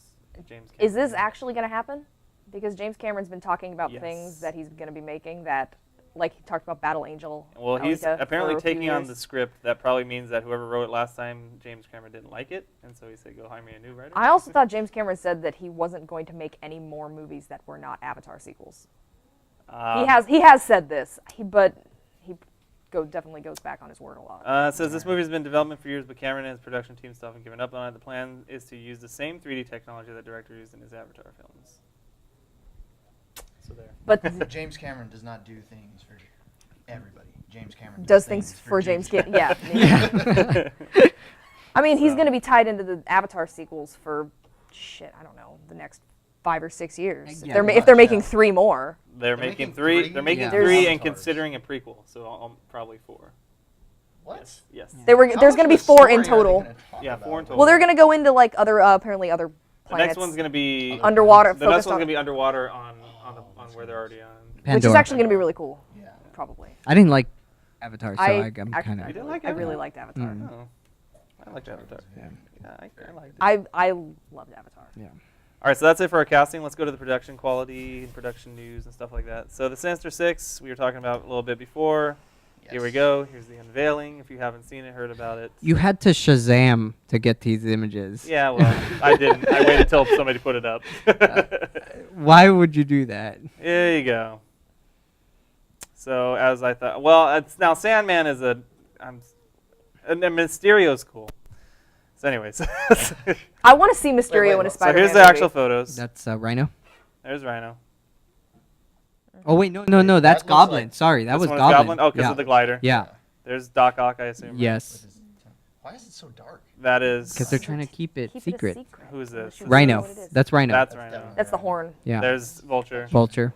James Cameron. Is this actually going to happen? Because James Cameron's been talking about Yes. things that he's going to be making that, like he talked about Battle Angel. Well, he's Alita apparently for a few taking on years. the script. That probably means that whoever wrote it last time, James Cameron didn't like it, and so he said, "Go hire me a new writer." I also thought James Cameron said that he wasn't going to make any more movies that were not Avatar sequels. He has said this, but he definitely goes back on his word a lot. It says this movie has been in development for years, but Cameron and his production team still haven't given up on it. The plan is to use the same 3D technology that director used in his Avatar films. So there. But James Cameron does not do things for everybody. James Cameron does things for James Cameron. Yeah. I mean, he's going to be tied into the Avatar sequels for, I don't know, the next 5 or 6 years. Yeah, If they're making 3 more. They're making three. They're making Yeah. 3 and Avatars. considering a prequel, so probably 4. What? Yes. There's going to be 4 in total. Yeah, 4 in total. Well, they're going to go into like other apparently other The planets. next one's going to be underwater. The next Focused one's on, going to be underwater on where they're already on. which is Pandora. actually going to be really cool. Yeah. Probably. I didn't like Avatar, so I I'm kind actually- of. You didn't like I really Avatar? liked Avatar. Mm. Oh. I liked Avatar. Yeah, I liked it. I loved Avatar. Yeah. All right, so that's it for our casting. Let's go to the production quality and production news and stuff like that. So the Sinister Six, we were talking about a little bit before. Here we Yes. go. Here's the unveiling. If you haven't seen it, heard about it. You had to Shazam to get these images. Yeah, well, I didn't. I waited till somebody put it up. Why would you do that? There you go. So as I thought, well, it's now Sandman is and Mysterio's cool. So anyways, I want to see Mysterio in a so Spider-Man here's the movie. actual photos. That's Rhino. There's Rhino. Oh wait, no, that's looks Goblin. like- Sorry, that This was one is Goblin. Oh, because yeah. of the glider. Yeah. There's Doc Ock, I assume. right? Yes. Why is it so dark? That is. Because they're trying to keep it Keep secret. It a secret. Who's this? Should we Rhino. know what it is? That's Rhino. That's That's Rhino. definitely That's the horn. yeah. There's Vulture. Vulture.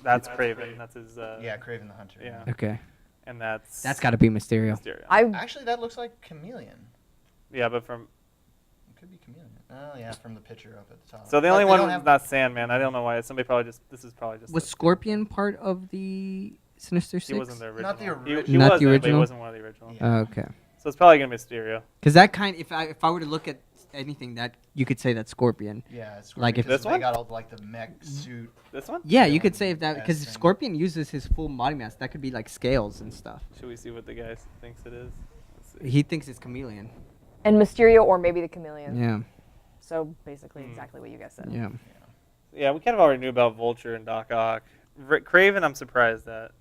That's Craven. That's his. Yeah, Craven the Hunter. Yeah. Okay. And that's. That's got to be Mysterio. Mysterio. Actually, that looks like Chameleon. Yeah, but from. It could be Chameleon. Oh yeah, from the picture up at the top. So the But only they one don't that's have- not Sandman. I don't know why. Somebody probably just. This is probably just. Was Scorpion part of the Sinister Six? He wasn't the original. Not the He original. Not was the there, but he original? wasn't one of the original. Yeah. Oh, okay. So it's probably gonna be Mysterio. Because that if I were to look at anything that you could say that's Scorpion. Yeah, it's Like if- because This they one? got all like the mech suit. This one? Yeah, Yeah, you could say if that that because thing. Scorpion uses his full body mass. That could be like scales and stuff. Should we see what the guy thinks it is? Let's see. He thinks it's Chameleon. And Mysterio or maybe the Chameleon. Yeah. So basically exactly what you guys said. Yeah. Yeah, we kind of already knew about Vulture and Doc Ock. Craven, I'm surprised at.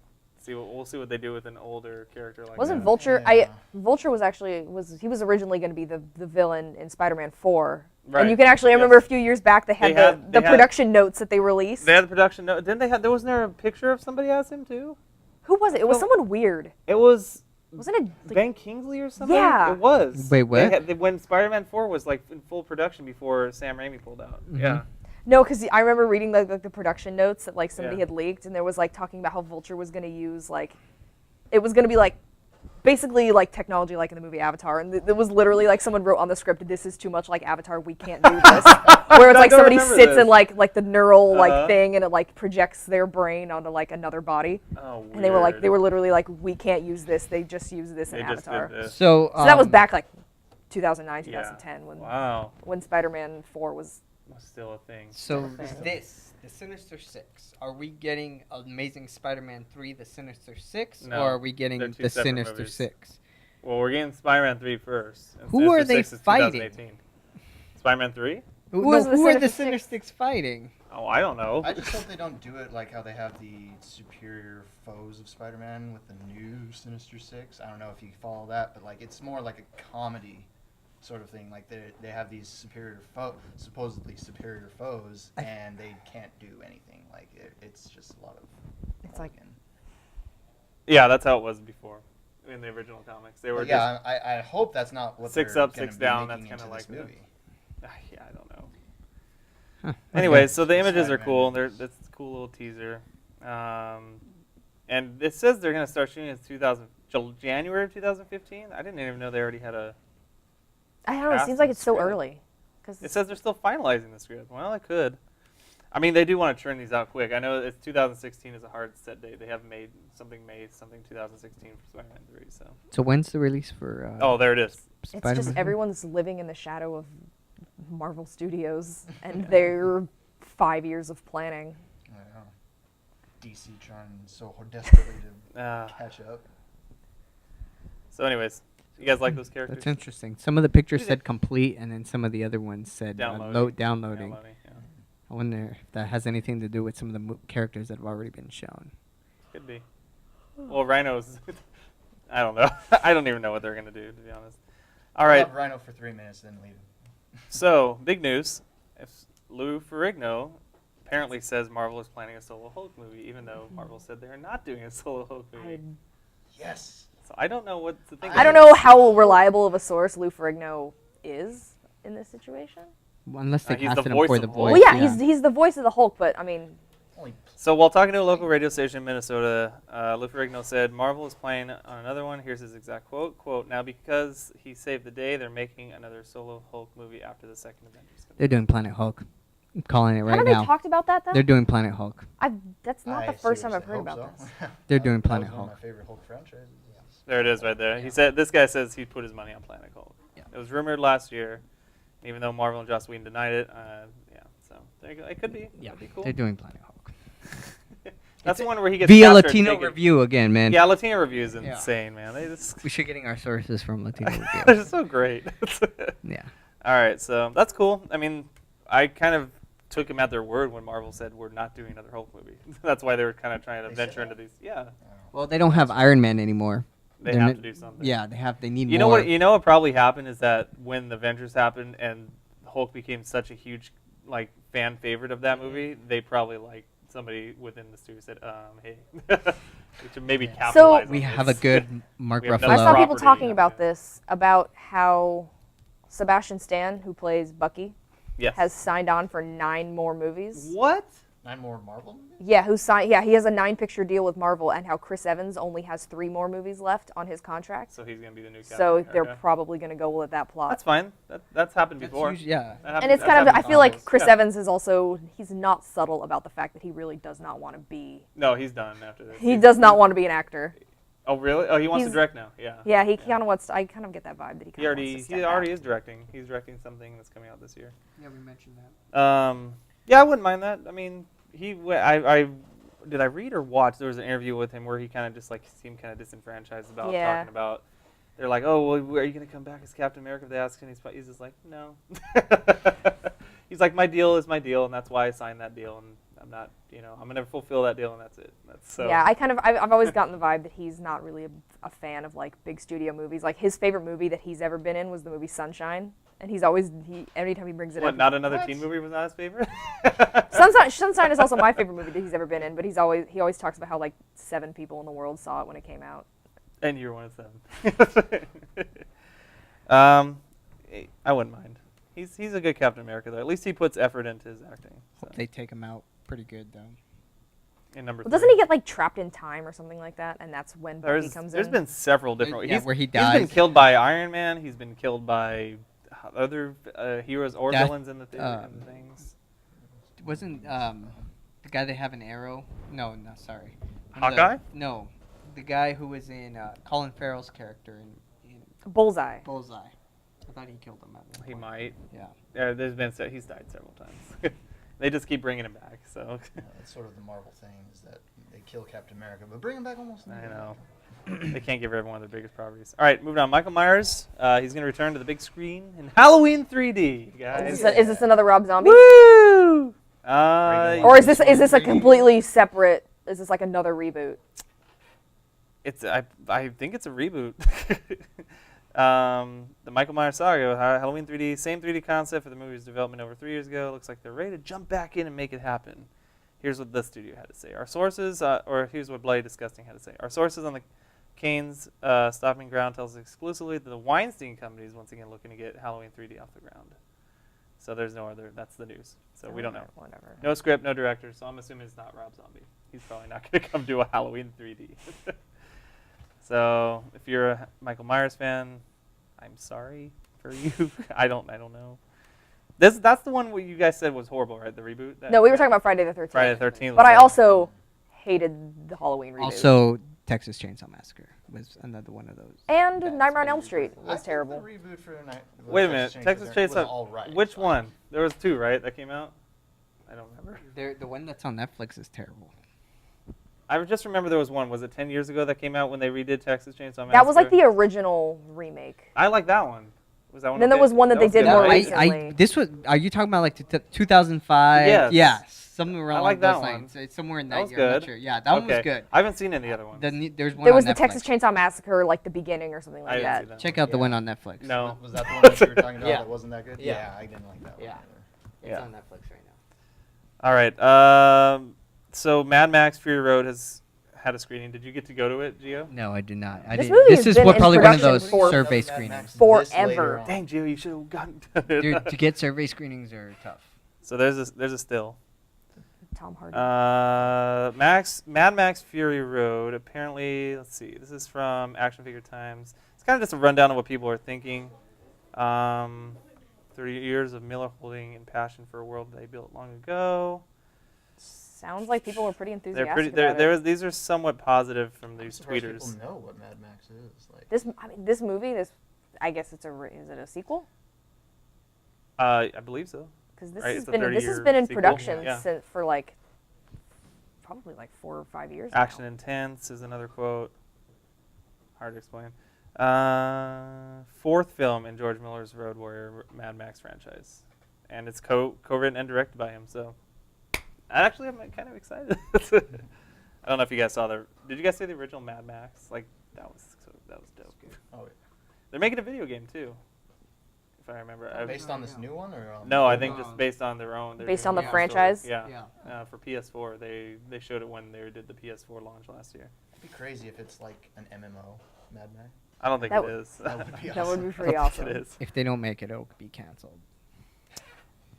We'll see what they do with an older character like Wasn't that. Vulture? Yeah. Vulture was originally going to be the villain in Spider-Man 4. Right. And you can actually I remember a few years back they had the had- production notes that they released. They had the production note. Didn't they have? There wasn't there a picture of somebody as him too? Who was it? It was Well- someone weird. It was Wasn't it? Like, Ben Kingsley or something. Yeah. It was. Wait, what? When Spider-Man 4 was like in full production before Sam Raimi pulled out. Mhm. Yeah. No, because I remember reading like the production notes that like somebody Yeah. had leaked, and there was like talking about how Vulture was going to use like, it was going to be like, basically like technology like in the movie Avatar, and it was literally like someone wrote on the script, "This is too much like Avatar. We can't do this." Where it's like don't somebody remember sits this. in like the neural Uh-huh. like thing, and it like projects their brain onto like another body. Oh, weird. And they were literally like, "We can't use this. They just use this in They just Avatar." did this. So, So that was back like 2009, 2010 Wow. when Spider-Man 4 was. Was still a thing. So the Sinister Six. Are we getting Amazing Spider-Man 3, the Sinister Six, No, or are we getting they're two the separate Sinister movies. Six? Well, we're getting Spider-Man 3 first. and Who Sinister are they 6 is fighting? 2018. Spider-Man 3? Who is the who are the Sinister Sinister Six? Six fighting? Oh, I don't know. I just hope they don't do it like how they have the superior foes of Spider-Man with the new Sinister Six. I don't know if you follow that, but like it's more like a comedy sort of thing. Like they have these supposedly superior foes, and they can't do anything. Like it's just a lot of. It's like. Yeah, that's how it was before in the original comics. They were But yeah, I hope that's not what Six they're up, gonna six be down, making that's kinda into like this the- movie. yeah, I don't know. Huh, Anyways, so the images are Spider-Man cool. movies. That's a cool little teaser. And it says they're going to start shooting in January of 2015. I didn't even know they already had a. I don't know. It Cast seems like and it's so script. early. Cause It says they're still finalizing the script. Well, it could. I mean, they do want to churn these out quick. I know it's 2016 is a hard set date. They have made something 2016 for Spider-Man 3. So. when's the release for? Oh, there it is. it's Spider-Man? just everyone's living in the shadow of Marvel Studios and their 5 years of planning. I don't know. DC trying so desperately to catch up. So, anyways, you guys like those characters? That's interesting. Some of the pictures Is it- said complete, and then some of the other ones said downloading. Downloading, yeah. I wonder if that has anything to do with some of the characters that have already been shown. Could be. Well, Rhinos. I don't know. I don't even know what they're gonna do, to be honest. All right. Have Rhino for 3 minutes, then leave him. So big news. If Lou Ferrigno apparently says Marvel is planning a solo Hulk movie, even though Marvel said they are not doing a solo Hulk movie. Yes. So I don't know what to think. I don't know how reliable of a source Lou Ferrigno is in this situation. Well, unless they he's the casted him voice for of the Hulk. voice. Well, yeah, he's the voice of the Hulk, but I mean, Only So while talking to a local radio station in Minnesota, Lou Ferrigno said Marvel is planning on another one. Here's his exact quote. Quote, now because he saved the day, they're making another solo Hulk movie after the second Avengers film. They're doing Planet Hulk. I'm calling it right haven't now. they talked about that though? They're doing Planet Hulk. That's not I the first time seriously I've heard hope about so. this. They're doing That Planet was one Hulk. of my favorite Hulk franchises. There it is right there. He said, this guy says he put his money on Planet Hulk. Yeah. It was rumored last year, even though Marvel and Joss Whedon denied it. Yeah, so there you go. It could be. Yeah, That'd be cool. they're doing Planet Hulk. That's the one where he gets Via captured Latino taken- Review again, man. Yeah, Latino Review is Yeah. insane, man. They just We should getting our sources from Latino Review. they're so great. Yeah. All right, so that's cool. I mean, I kind of took them at their word when Marvel said we're not doing another Hulk movie. That's why they were kind of trying to They said venture into that? these. Yeah, Well, they don't have Iron Man anymore. they They're have not- to do something. Yeah, they need You more. know what? You know what probably happened is that when the Avengers happened and Hulk became such a huge like fan favorite of that movie, they probably like somebody within the studio said, hey, we should maybe capitalize. we on have a this." good Mark We have Ruffalo. no I saw people property, talking yeah. about this, about how Sebastian Stan, who plays Bucky, Yes. has signed on for 9 more movies. What? 9 more Marvel movies? Yeah, he has a 9-picture deal with Marvel, and how Chris Evans only has 3 more movies left on his contract. So he's gonna be the new Captain So they're America. probably going to go with that plot. That's fine. That's happened before. Yeah. That happened- And it's that's kind of, I happened feel like Marvels. Chris Yeah. Evans is also, he's not subtle about the fact that he really does not want to be, No, he's done after this. he does not want to be an actor. Oh really? Oh, he wants to He's- direct now. Yeah. Yeah, he kind of wants, I kind of get that vibe that he kind of wants to step He already back. is directing. He's directing something that's coming out this year. Yeah, we mentioned that. Yeah, I wouldn't mind that. I mean, I did I read or watch? There was an interview with him where he kind of just like seemed kind of disenfranchised about Yeah. talking about. They're like, oh, well, are you gonna come back as Captain America? If they ask, and he's just like, no. He's like, my deal is my deal, and that's why I signed that deal, and I'm not, I'm gonna fulfill that deal, and that's it. That's so. Yeah, I've always gotten the vibe that he's not really a fan of like big studio movies. Like his favorite movie that he's ever been in was the movie Sunshine, and anytime he brings it What? up. Not another teen movie was not his favorite. Sunshine is also my favorite movie that he's ever been in, but he always talks about how like 7 people in the world saw it when it came out. And you're one of 7. I wouldn't mind. He's a good Captain America though. At least he puts effort into his acting. So. They take him out pretty good though. In number Well, 3. doesn't he get like trapped in time or something like that? And that's when Bucky comes There's in. been several different. Yeah, where he He's been dies. killed by Iron Man. He's been killed by other heroes or Death, villains in the things. Wasn't the guy they have an arrow? No, sorry. Hawkeye? No, the guy who was in Colin Farrell's character in Bullseye. Bullseye. I thought he killed him. At one He point. might. Yeah. There's been he's died several times. They just keep bringing him back. So. Yeah, that's sort of the Marvel thing is that they kill Captain America, but bring him back almost. I know. They can't give everyone their biggest properties. All right, moving on. Michael Myers. He's going to return to the big screen in Halloween 3D, guys. Is this another Rob Zombie? Woo! Or is this a completely separate? Is this like another reboot? I think it's a reboot. The Michael Myers saga, Halloween 3D, same 3D concept for the movie's development over 3 years ago. Looks like they're ready to jump back in and make it happen. Here's what the studio had to say. Our sources, or here's what Bloody Disgusting had to say. Our sources on the Kane's stopping ground tells us exclusively that the Weinstein Company is once again looking to get Halloween 3D off the ground. So there's no other, that's the news. So we don't know. Whatever. No script, no director, so I'm assuming it's not Rob Zombie. He's probably not going to come do a Halloween 3D. So if you're a Michael Myers fan, I'm sorry for you. I don't know. That's the one where you guys said was horrible, right? The reboot? No, we were talking about Friday the 13th. Friday the 13th. But I also hated the Halloween reboot. Also, Texas Chainsaw Massacre was another one of those. And Nightmare on Elm Street was terrible. The reboot for Wait a minute, Texas was Chainsaw. all right. Which one? There was 2, right? That came out. I don't remember. The one that's on Netflix is terrible. I just remember there was one. Was it 10 years ago that came out when they redid Texas Chainsaw Massacre? That was like the original remake. I like that one. Was that one? Then there was one that they did good, more right? recently. This was. Are you talking about like 2005? Yes. Yeah, something around I like those that one. lines. It's somewhere in That that was year. I'm not good. sure. Yeah, that one was good. I haven't seen any other ones. There's one There was on the Netflix. Texas Chainsaw Massacre, like the beginning or something I like didn't that. see that. Check out the one on Netflix. No. Was that the one that you were talking about Yeah. that wasn't that good? Yeah. I didn't like that one Yeah. either. It's Yeah. on Netflix right now. All right. So Mad Max Fury Road has had a screening. Did you get to go to it, Gio? No, I did not. This movie This has is been in probably one of production those for- survey Mad Max screenings. this Forever. later on. Dang, Gio, you should have gotten Dude, to get survey screenings are tough. So there's a still. Tom Hardy. Mad Max Fury Road. Apparently, let's see. This is from Action Figure Times. It's kind of just a rundown of what people are thinking. 30 years of Miller holding and passion for a world they built long ago. Sounds like people were pretty They're enthusiastic pretty. about it. These are somewhat positive from these Surprised tweeters. people know what Mad Max is. Like, This movie, I guess is it a sequel? I believe so. Because this Right, has it's a been 30-year in sequel. production Yeah. for like probably like 4 or 5 years. Action now. intense is another quote. Hard to explain. 4th film in George Miller's Road Warrior Mad Max franchise, and it's co-written and directed by him. So, actually, I'm kind of excited. I don't know if you guys saw Did you guys see the original Mad Max? Like that was dope. oh, wait. They're making a video game too, if I remember. Based on this new one or? No, I think just based on their own. Based on the story. franchise? Yeah. For PS4, they showed it when they did the PS4 launch last year. It'd be crazy if it's like an MMO, Mad Max. I don't think That it would- is. That would be That would be awesome. pretty I don't think awesome. it is. If they don't make it, it'll be canceled.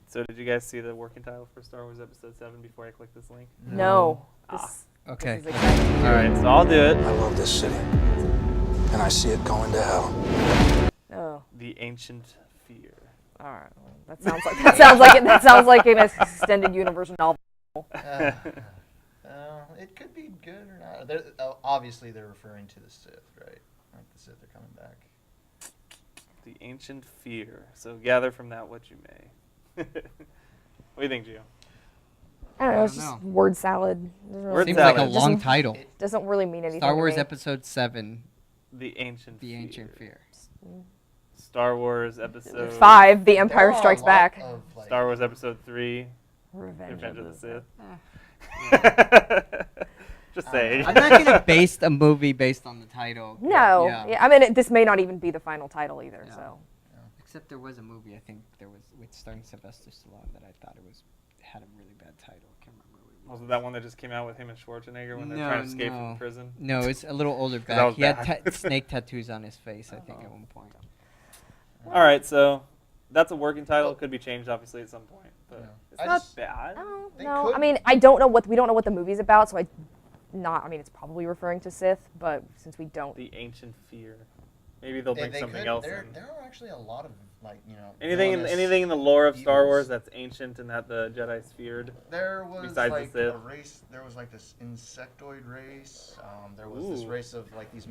So did you guys see the working title for Star Wars Episode 7 before I click this link? No. This Okay. is exciting. All right, so I'll do it. I love this city, and I see it going to hell. Oh. The Ancient Fear. All right. Well, that sounds like an extended universe novel. It could be good or not. Obviously, they're referring to the Sith, right? Like the Sith are coming back. The Ancient Fear. So gather from that what you may. What do you think, Gio? I don't know. It's I don't just know. word salad. Doesn't really, Word Seems salad. like a long title. doesn't really mean anything. Star to Wars me. Episode 7, The Ancient The Fear. Ancient Fear. Star Wars Episode 5, The There Empire are a Strikes lot Back. of, like, Star Wars Episode 3. Revenge Revenge of the Sith. Eh. Just saying. I'm not gonna base a movie based on the title. No. Yeah. Yeah, I mean, this may not even be the final title either. Yeah. So. Except there was a movie I think there was with starring Sylvester Stallone that I thought had a really bad title. I can't remember what it was. Was it that one that just came out with him and Schwarzenegger when they're No, trying to escape no. from prison? No, it's a little older that back. was He had bad. snake tattoos on his face, I think, at one point. All right, so that's a working title. It could be changed, obviously, at some point. But it's not bad. Oh, They no, could- I mean, we don't know what the movie's about, so I mean, it's probably referring to Sith, but since we don't. The ancient fear. Maybe they'll bring something could. else There in. are actually a lot of Anything in the lore of Star evils. Wars that's ancient and that the Jedi's feared. There was besides like the Sith. a race. There was like this insectoid race. There was this race of like these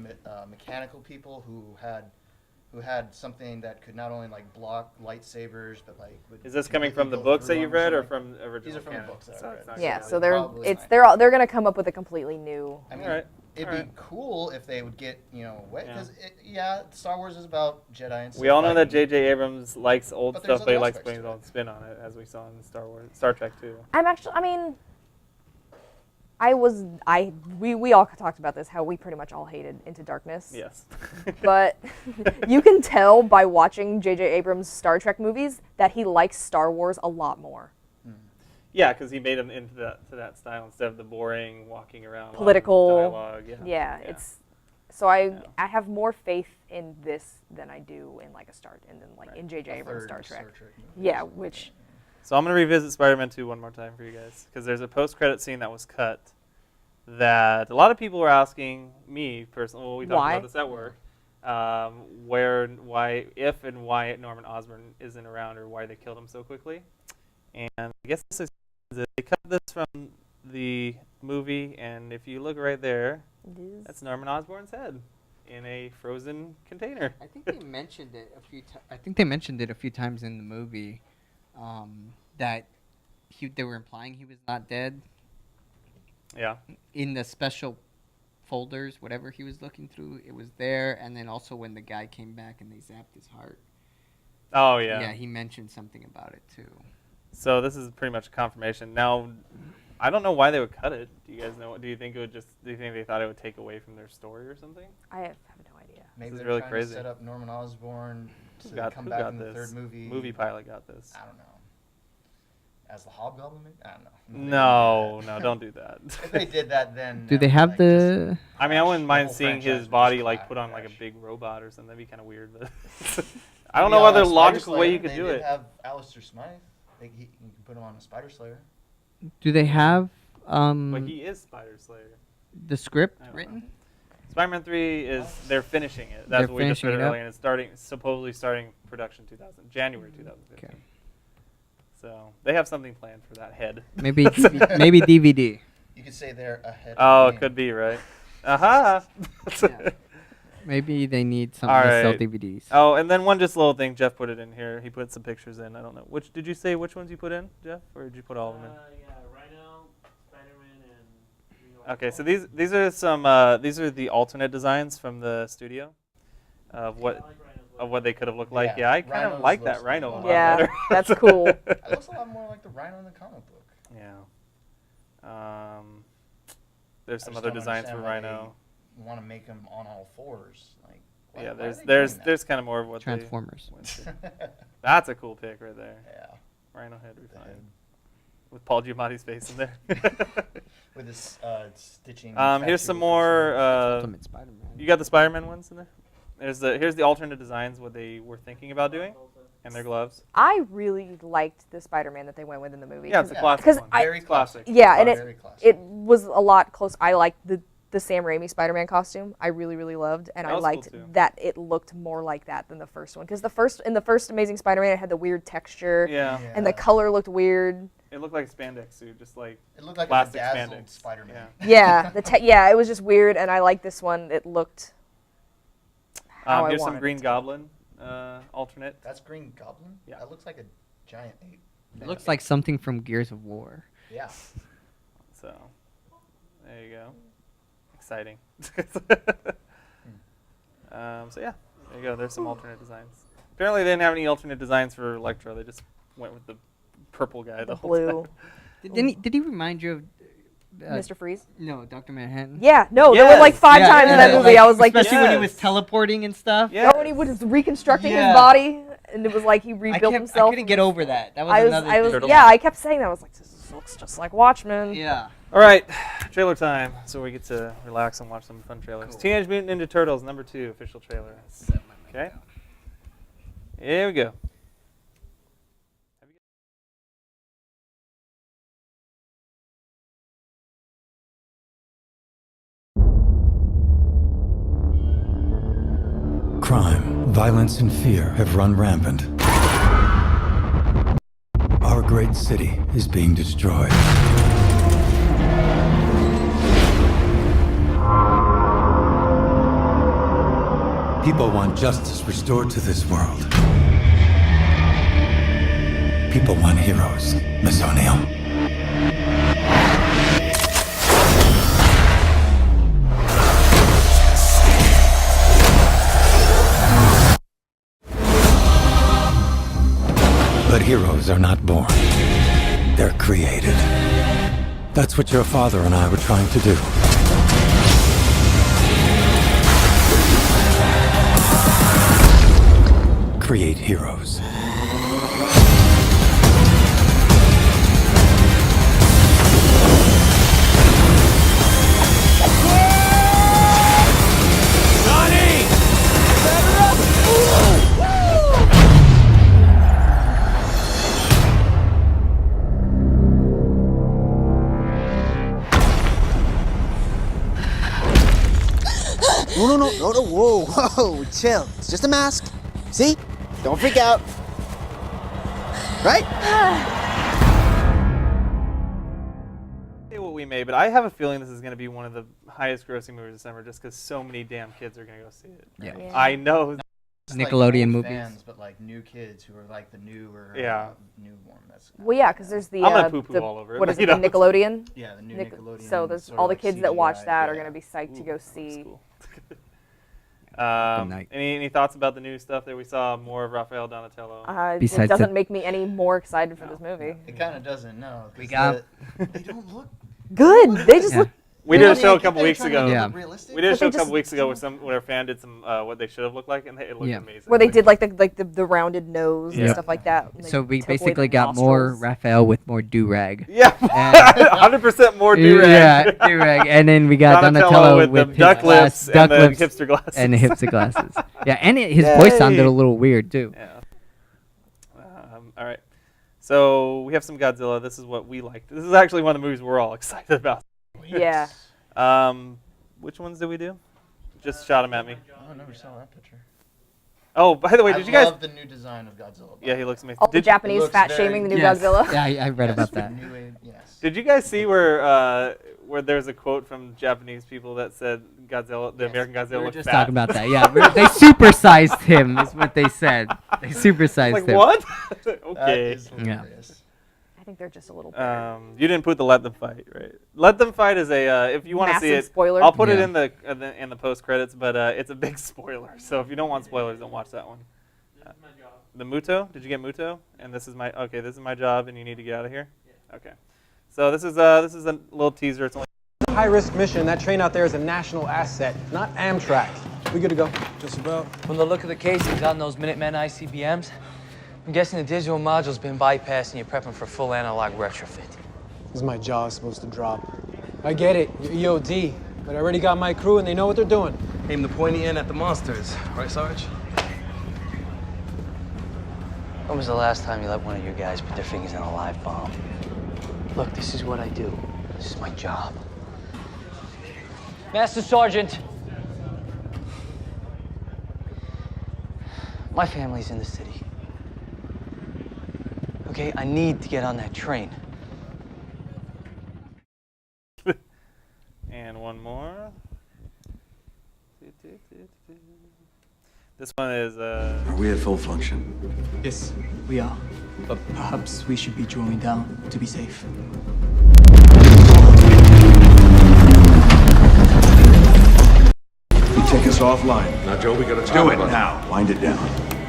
mechanical people who had something that could not only like block lightsabers, but like. Is this coming from the completely go books that through you've them read, or something. from the original? These are from canon? the books that I've So read. it's not Yeah, really- so they're Probably. they're gonna come up with a completely new. I mean, Alright, it'd alright. be cool if they would get away Yeah. because Star Wars is about Jedi and Sith We all know that fighting. J.J. Abrams likes old But there's stuff, but he other likes aspects putting to his it. own spin on it, as we saw in Star Trek 2. We all talked about this, how we pretty much all hated Into Darkness. Yes. But you can tell by watching J.J. Abrams' Star Trek movies that he likes Star Wars a lot more. Yeah, because he made him into that style instead of the boring walking around Political dialogue. Yeah, it's so I have more faith in this than I do in like in J.J. Abrams' Star Trek. movie. Yeah, which So I'm going to revisit Spider-Man 2 one more time for you guys, because there's a post-credit scene that was cut that a lot of people were asking me personally. Well, we talked Why? about this at work. If and why Norman Osborn isn't around, or why they killed him so quickly. And I guess this is they cut this from the movie, and if you look right there, that's Norman Osborn's head in a frozen container. I think they mentioned it a few times. I think they mentioned it a few times in the movie, that they were implying he was not dead. Yeah. In the special folders, whatever he was looking through, it was there. And then also when the guy came back and they zapped his heart. Oh yeah. Yeah, he mentioned something about it too. So this is pretty much a confirmation. Now, I don't know why they would cut it. Do you guys know? Do you think they thought it would take away from their story or something? I have no idea. Maybe This is they're really trying crazy. to set up Norman Osborn to come who back got in the this? third movie. Movie pilot got this. I don't know. As the Hobgoblin, maybe? I don't know. No, don't do that. If they did that, then Do they have the? I mean, I wouldn't the mind whole seeing franchise his would body just like crash. put on like a big robot or something. That'd be kind of weird, but I don't know other logical way you could do They it. did have Alistair Smythe. You can put him on a Spider Slayer. Do they have But he is Spider Slayer. the script I don't written? know. Spider-Man 3 is they're finishing it. That's They're what we just read finishing it up? earlier, and it's supposedly starting production January 2015. Okay. So they have something planned for that head. Maybe maybe DVD. You could say they're ahead. Oh, of it the could game. be right. Aha! Yeah. Maybe they need something All to sell right. DVDs. Oh, and then one just little thing. Jeff put it in here. He put some pictures in. I don't know. Which did you say? Which ones you put in, Jeff, or did you put all of them in? Yeah, Rhino, Spider-Man, and. Okay, so these are some these are the alternate designs from the studio of what they could have looked like. Yeah, I kind of Rhino's like looks that Rhino a a lot lot Yeah, better. that's cool. It looks a lot more like the Rhino in the comic book. Yeah. There's some I just other don't designs for understand why Rhino. they want to make him on all fours. Like, why- Yeah, why are they there's doing there's kind of more of what Transformers. that? That's a cool pick right there. Yeah. Rhino head would be The fine. head. With Paul Giamatti's face in there. With this stitching. Here's some tattoo more. Ultimate Spider-Man. You got the Spider-Man ones in there. Here's the alternate designs, what they were thinking about doing, and their gloves. I really liked the Spider-Man that they went with in the movie. Yeah, it's a Yeah. classic 'Cause one. Very classic. Yeah, and Very classic. it was a lot close. I liked the Sam Raimi Spider-Man costume. I really loved, and That I was cool liked too. that it looked more like that than the first one. Because in the first Amazing Spider-Man, it had the weird texture, Yeah. and the color looked weird. It looked like a spandex suit, just like It looked like a plastic bedazzled spandex. Spider-Man. Yeah. Yeah, it was just weird, and I liked this one. It looked how I Here's wanted some it Green to. Goblin alternate. That's Green Goblin? Yeah. That looks like a giant ape. It looks like something from Gears of War. Yeah. So there you go. Exciting. So yeah, there you go. There's some alternate designs. Apparently they didn't have any alternate designs for Electro. They just went with the purple guy the whole blue. time. Did he remind you of Mr. Freeze? No, Dr. Manhattan? Yeah, no, there were like Yes. 5 times in that movie. I was like, especially when he was Yes. teleporting and stuff. Yeah. when he was reconstructing Yeah. his body, and it was like he I rebuilt himself. couldn't get over that. That was I was, another I was, thing. Turtle. yeah, I kept saying that. I was like, this looks just like Watchmen. Yeah. All right, trailer time. So we get to relax and watch some fun trailers. Cool. Teenage Mutant Ninja Turtles #2 official trailer. Okay. Here we go. crime, violence, and fear have run rampant. Our great city is being destroyed. People want justice restored to this world. People want heroes, Miss O'Neill. But heroes are not born. They're created. That's what your father and I were trying to do. Create heroes. No, whoa, chill. It's just a mask. See? Don't freak out. Right? Say what we may, but I have a feeling this is going to be one of the highest grossing movies this summer just because so many damn kids are going to go see it. Yeah. I know. Nickelodeon old movies. fans, but like new kids who are like the newer newborn. That's Well, yeah, because there's the, I'm gonna poo-poo all over it, what is you it, the know. Nickelodeon? Yeah, the new Nickelodeon. So there's sort all of the like kids that watch CGI, that are yeah. going to be psyched to go see. Cool. Any thoughts about the new stuff that we saw? More of Raphael Donatello. It doesn't make me any more excited for this movie. It kind of doesn't. No, We got. they don't look Good. They just look. We did a show a couple weeks ago. Yeah. We did a show a couple weeks ago where our fan did some what they should have looked like, and it looked amazing. Where they did like the rounded nose and stuff like that. And So we took away basically the got more nostrils. Raphael with more do-rag. Yeah, 100% more do-rag. Yeah, do-rag. And then we got Donatello with the his duck lips duck and lips the hipster glasses. and the hipster glasses. Yeah, and his voice sounded a little weird too. Yeah. All right. So we have some Godzilla. This is what we liked. This is actually one of the movies we're all excited about. Yeah. Which ones did we do? Just shot them at me. I never saw that picture. Oh, by the way, did you guys? I love the new design of Godzilla. Yeah, he looks amazing. All the Japanese fat shaming the new Godzilla. Yeah, I read about that. Yes. Did you guys see where there's a quote from Japanese people that said Godzilla, the American Godzilla, We were looked just fat? talking about that. Yeah, they supersized him. Is what they said. They supersized Like him. what? That Okay. is hilarious. I think they're just a little bigger. You didn't put the Let Them Fight, right? Let Them Fight is a if you want to see Massive it, spoiler. I'll put it Yeah. in the post credits, but it's a big spoiler. So if you don't want spoilers, don't watch that one. The Muto? Did you get Muto? And this is my job, and you need to get out of here. Yeah. Okay. So this is a little teaser. It's only High-risk mission. That train out there is a national asset, not Amtrak. We good to go? Just about. From the look of the casings on those Minutemen ICBMs, I'm guessing the digital module's been bypassed and you're prepping for full analog retrofit. This is my jaw supposed to drop. I get it, you're EOD, but I already got my crew and they know what they're doing. Aim the pointy end at the monsters, right, Sarge? When was the last time you let one of your guys put their fingers in a live bomb? Look, this is what I do. This is my job. Master Sergeant! My family's in the city. Okay, I need to get on that train. and one more. This one is Are we at full function? Yes, we are. But perhaps we should be drawing down to be safe. You take us offline. Now, Joe, we gotta talk Do it about now. Wind it down.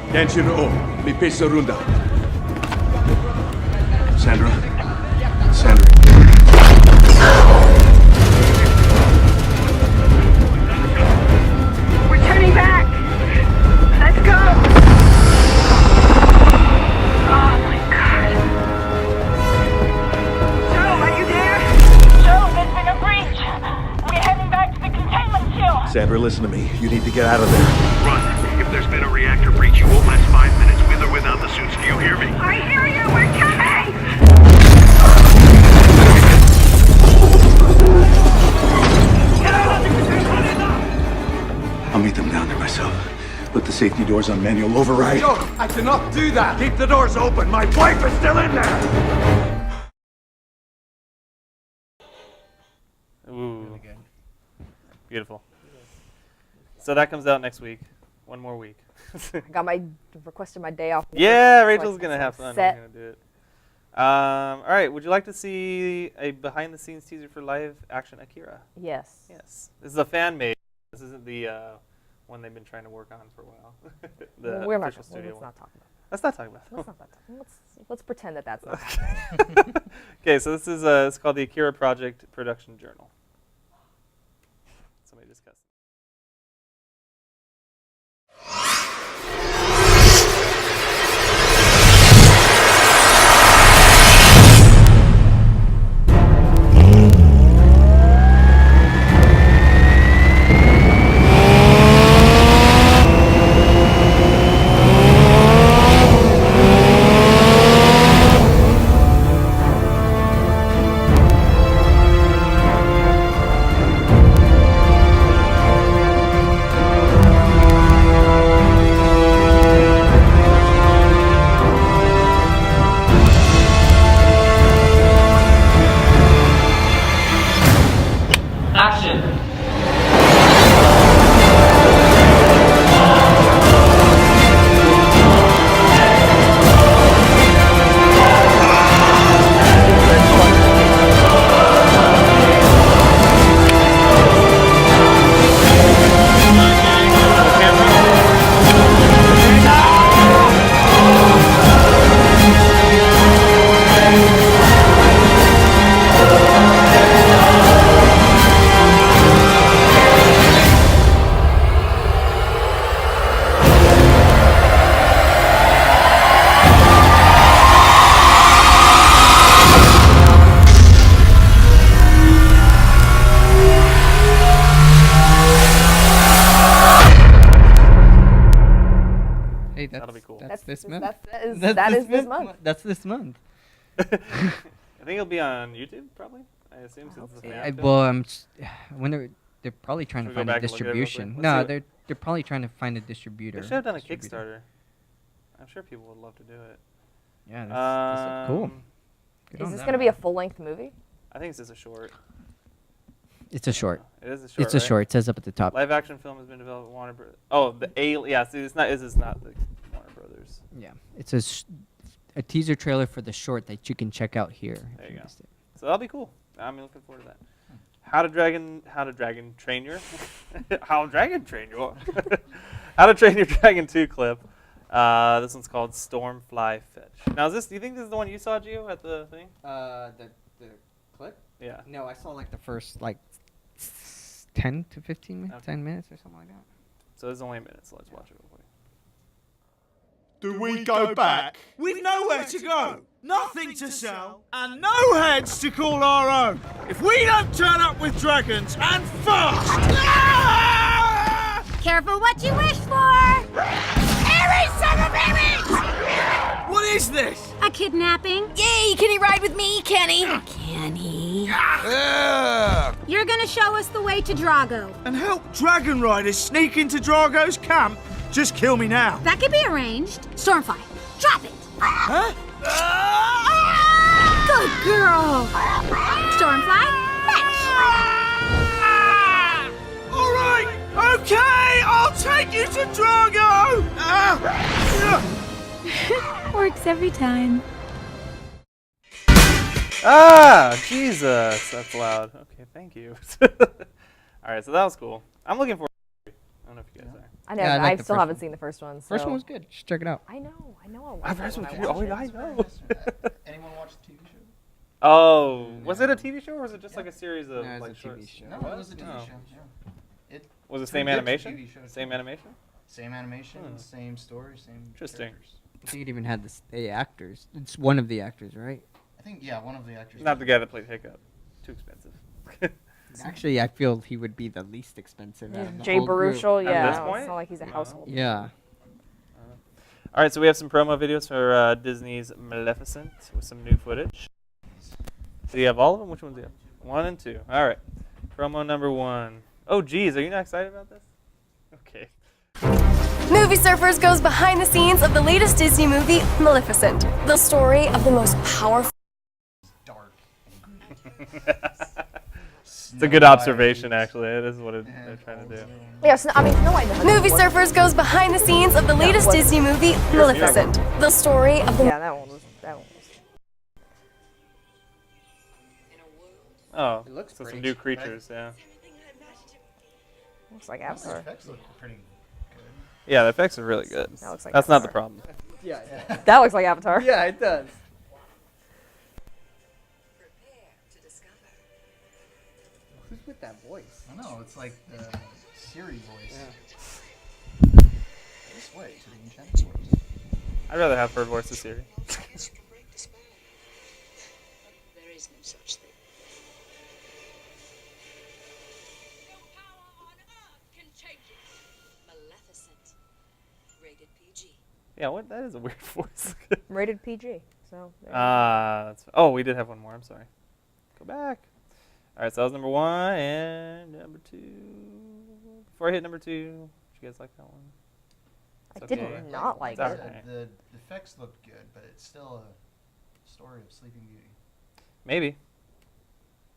Kenshiro, mi pesa runda. Sandra. We're turning back. Let's go. Oh my God. Joe, are you there? Joe, there's been a breach. We're heading back to the containment shield. Sandra, listen to me. You need to get out of there. Run. If there's been a reactor breach, you won't last 5 minutes with or without the suits. Do you hear me? I hear you. We're coming. I'll meet them down there myself. Put the safety doors on manual override. Joe, I cannot do that. Keep the doors open. My wife is still in there. Ooh. Really good. Beautiful. So that comes out next week. One more week. I got requested my day off. Yeah, so Rachel's gonna have fun. We're gonna do it. All right. Would you like to see a behind-the-scenes teaser for live-action Akira? Yes. Yes. This is a fan-made. This isn't the one they've been trying to work on for a while. The We're official not. studio Let's one. not talk about. Let's not talk about. Let's not talk. Let's pretend that that's not. Okay, so this is it's called the Akira Project Production Journal. Somebody discuss. That'll be cool. That's this month. That is this month. That's this month. I think it'll be on YouTube, probably. I assume since it's an app. Well, when they're probably trying to Should we go find a back and look at it real distribution. quick? No, Let's see they're probably trying to find a distributor. They should have done a Kickstarter. I'm sure people would love to do it. Yeah, that's cool. Good Is on this them. going to be a full-length movie? I think it's just a short. It's a short. It is a short. It's a right? short. It says up at the top. Live action film has been developed at Warner Brothers. Oh, yeah. See, it's not the Warner Brothers. Yeah, it's a teaser trailer for the short that you can check out here. There you go. So that'll be cool. I'm looking forward to that. How to Dragon Train Your How to Train Your Dragon 2 clip. This one's called Stormfly Fetch. Now, do you think this is the one you saw, Gio, at the thing? The clip? Yeah. No, I saw like the first 10 to 15 minutes, 10 minutes or something like that. So there's only a minute, so let's watch it real quick. Do we go back? We've nowhere to go, nothing to sell, and no heads to call our own. If we don't turn up with dragons and fast! Careful what you wish for! Harry, son of Harry! What is this? A kidnapping. Yay, can he ride with me, Kenny? Can he? You're gonna show us the way to Drago. And help dragon riders sneak into Drago's camp? Just kill me now. That could be arranged. Stormfly, drop it! Huh? Good girl! Stormfly, fetch! All right, okay, I'll take you to Drago! Works every time. Ah, Jesus, that's loud. Okay, thank you. All right, so that was cool. I'm looking forward to it. I don't know if you guys are. I know. I still haven't seen the first one. First so- one was good. Just check it out. I know. I've read some I good. Oh, watched I it. know. Anyone watch the TV show? Oh, was it a TV show or was it just like a series of No, it was like a TV No, shorts? it was a TV Oh. show. Yeah. It Was it it's same pretty good animation? TV show. Same animation? Same animation, Hmm. same story, same Interesting. characters. I think it even had the actors. It's one of the actors, right? I think, yeah, one of the actors. Not the guy that played Hiccup. Too expensive. Actually, I feel he would be the least expensive. out of the Jay whole group. Baruchel, At yeah. this point? It's not like he's a household. Yeah. All right, so we have some promo videos for Disney's Maleficent with some new footage. Do you have all of them? Which ones do you have? 1 and 2. All right. Promo number 1. Oh, geez, are you not excited about this? Okay. Movie Surfers goes behind the scenes of the latest Disney movie, Maleficent, the story of the most powerful. It's a good observation, actually. It is what they're trying to do. Yes, I mean, Snow White. Movie Surfers goes behind the scenes of the latest Disney movie, Maleficent, the story of the. Yeah, that one was. Oh, It looks so some pretty. new creatures, yeah. Looks like The Avatar. effects look pretty good. Yeah, the effects are really good. That looks like That's not the Avatar. problem. Yeah. That looks like Avatar. Yeah, it does. Who's with that voice? I know, it's like the Siri voice. Yeah. This way to the enchanted voice. I'd rather have her voice to Siri. There is no such thing. Maleficent. Rated PG. Yeah, what? That is a weird voice. Rated PG. So. Oh, we did have one more. I'm sorry. Go back. All right, so that was number 1 and number 2. Before I hit number 2, did you guys like that one? I did not like It's it. okay. The effects look good, but it's still a story of Sleeping Beauty. Maybe.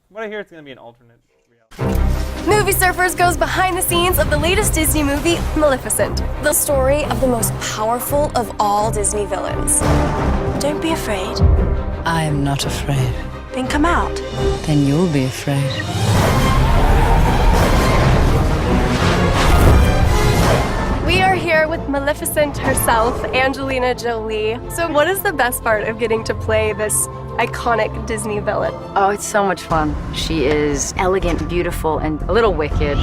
From what I hear, it's going to be an alternate reality. Movie Surfers goes behind the scenes of the latest Disney movie, Maleficent, the story of the most powerful of all Disney villains. Don't be afraid. I am not afraid. Then come out. Then you'll be afraid. We are here with Maleficent herself, Angelina Jolie. So what is the best part of getting to play this iconic Disney villain? Oh, it's so much fun. She is elegant, beautiful, and a little wicked.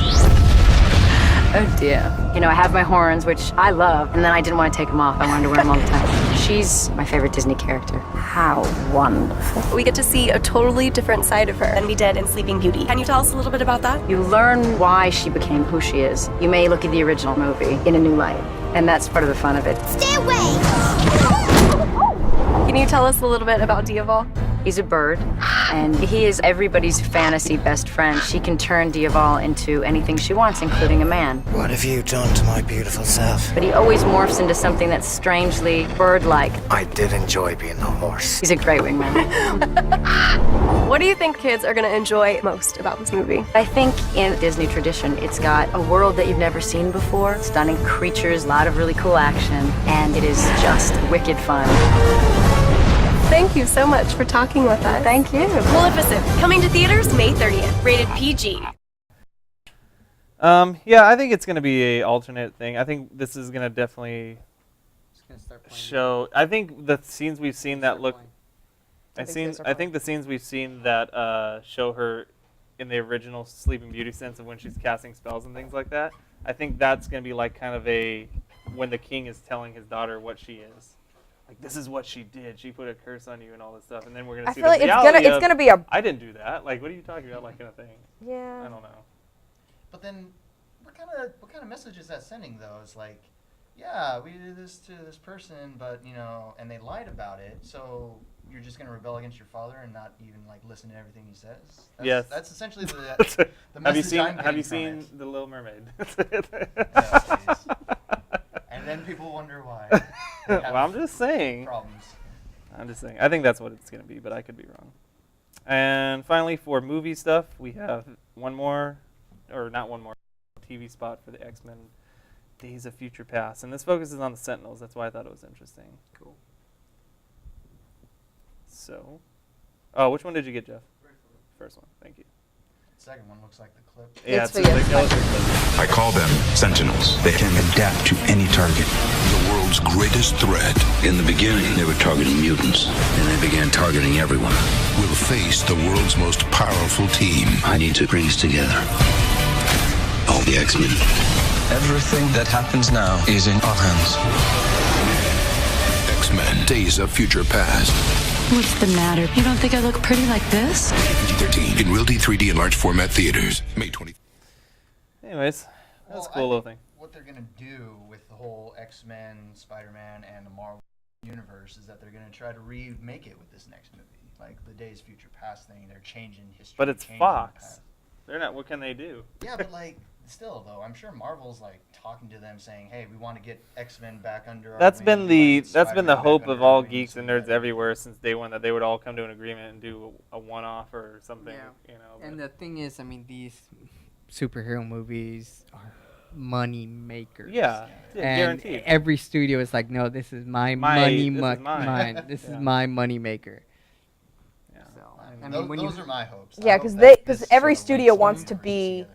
Oh dear. You know, I have my horns, which I love, and then I didn't want to take them off. I wanted to wear them all the time. She's my favorite Disney character. How wonderful. We get to see a totally different side of her than we did in Sleeping Beauty. Can you tell us a little bit about that? You learn why she became who she is. You may look at the original movie in a new light, and that's part of the fun of it. Stay away! Can you tell us a little bit about Diaval? He's a bird, and he is everybody's fantasy best friend. She can turn Diaval into anything she wants, including a man. What have you done to my beautiful self? But he always morphs into something that's strangely bird-like. I did enjoy being a horse. He's a great wingman. What do you think kids are going to enjoy most about this movie? I think in Disney tradition, it's got a world that you've never seen before, stunning creatures, a lot of really cool action, and it is just wicked fun. Thank you so much for talking with us. Thank you. Maleficent, coming to theaters May 30th, rated PG. Yeah, I think it's going to be a alternate thing. I think this is going to definitely show. I think the scenes we've seen that look. I think the scenes we've seen that show her in the original Sleeping Beauty sense of when she's casting spells and things like that. I think that's going to be like kind of a when the king is telling his daughter what she is. Like, this is what she did. She put a curse on you and all this stuff. And then we're gonna see. I feel like it's gonna be a. I didn't do that. Like, what are you talking about? Like, kind of thing. Yeah. I don't know. But then, what kind of message is that sending though? It's like, yeah, we did this to this person, but you know, and they lied about it. So you're just gonna rebel against your father and not even like listen to everything he says. Yes. That's essentially the message Have you seen The Little Mermaid? Yes, and then people wonder why. Well, I'm just saying. Problems. I'm just saying. I think that's what it's going to be, but I could be wrong. And finally, for movie stuff, we have one more, or not one more, TV spot for the X-Men Days of Future Past. And this focuses on the Sentinels. That's why I thought it was interesting. Cool. So, which one did you get, Jeff? First one. Thank you. Second one looks like the clip. Yeah, it's like I call them Sentinels. They can adapt to any target. The world's greatest threat. In the beginning, they were targeting mutants. Then they began targeting everyone. Will face the world's most powerful team. I need to bring us together. All the X-Men. Everything that happens now is in our hands. X-Men, Days of Future Past. What's the matter? You don't think I look pretty like this? 13 in Real D 3D and large format theaters. May 20th. Anyways, that's a cool little thing. What they're gonna do with the whole X-Men, Spider-Man, and the Marvel universe is that they're gonna try to remake it with this next movie, like the Days of Future Past thing. They're changing history. But it's changing Fox. the past. They're not. What can they do? Yeah, but like still though, I'm sure Marvel's like talking to them saying, "Hey, we want to get X-Men back under." That's our been wing, the Spider-Man back hope under of our all wing, geeks so and we nerds gotta- everywhere since day one that they would all come to an agreement and do a one-off or something. Yeah. You know. And the thing is, I mean, these superhero movies are money makers. Yeah, and guaranteed. every studio is like, no, this is my money, mine. This is my money maker. Yeah. So, I mean, those are my hopes. Yeah, because every studio wants to be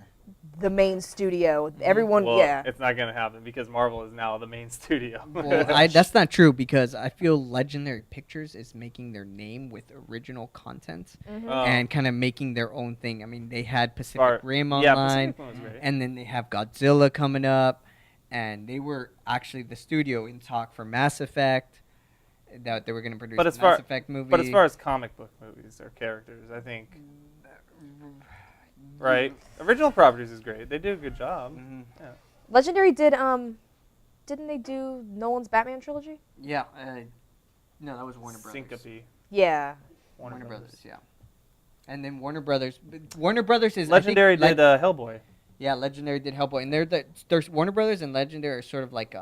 the main studio. Everyone, Well, yeah. it's not going to happen because Marvel is now the main studio. Well, that's not true because I feel Legendary Pictures is making their name with original content and kind of making their own thing. I mean, they had Pacific Rim online, Pacific Rim was great. and then they have Godzilla coming up, and they were actually the studio in talk for Mass Effect, that they were going to produce a Mass Effect movie. But as far as comic book movies or characters, I think... Right, original properties is great. They do a good job. Yeah. Legendary did didn't they do Nolan's Batman trilogy? Yeah, no, that was Warner Brothers. Syncope. Yeah. Warner Brothers, yeah. And then Warner Brothers is Legendary I think, did Hellboy. Yeah, Legendary did Hellboy, and there's Warner Brothers and Legendary are sort of like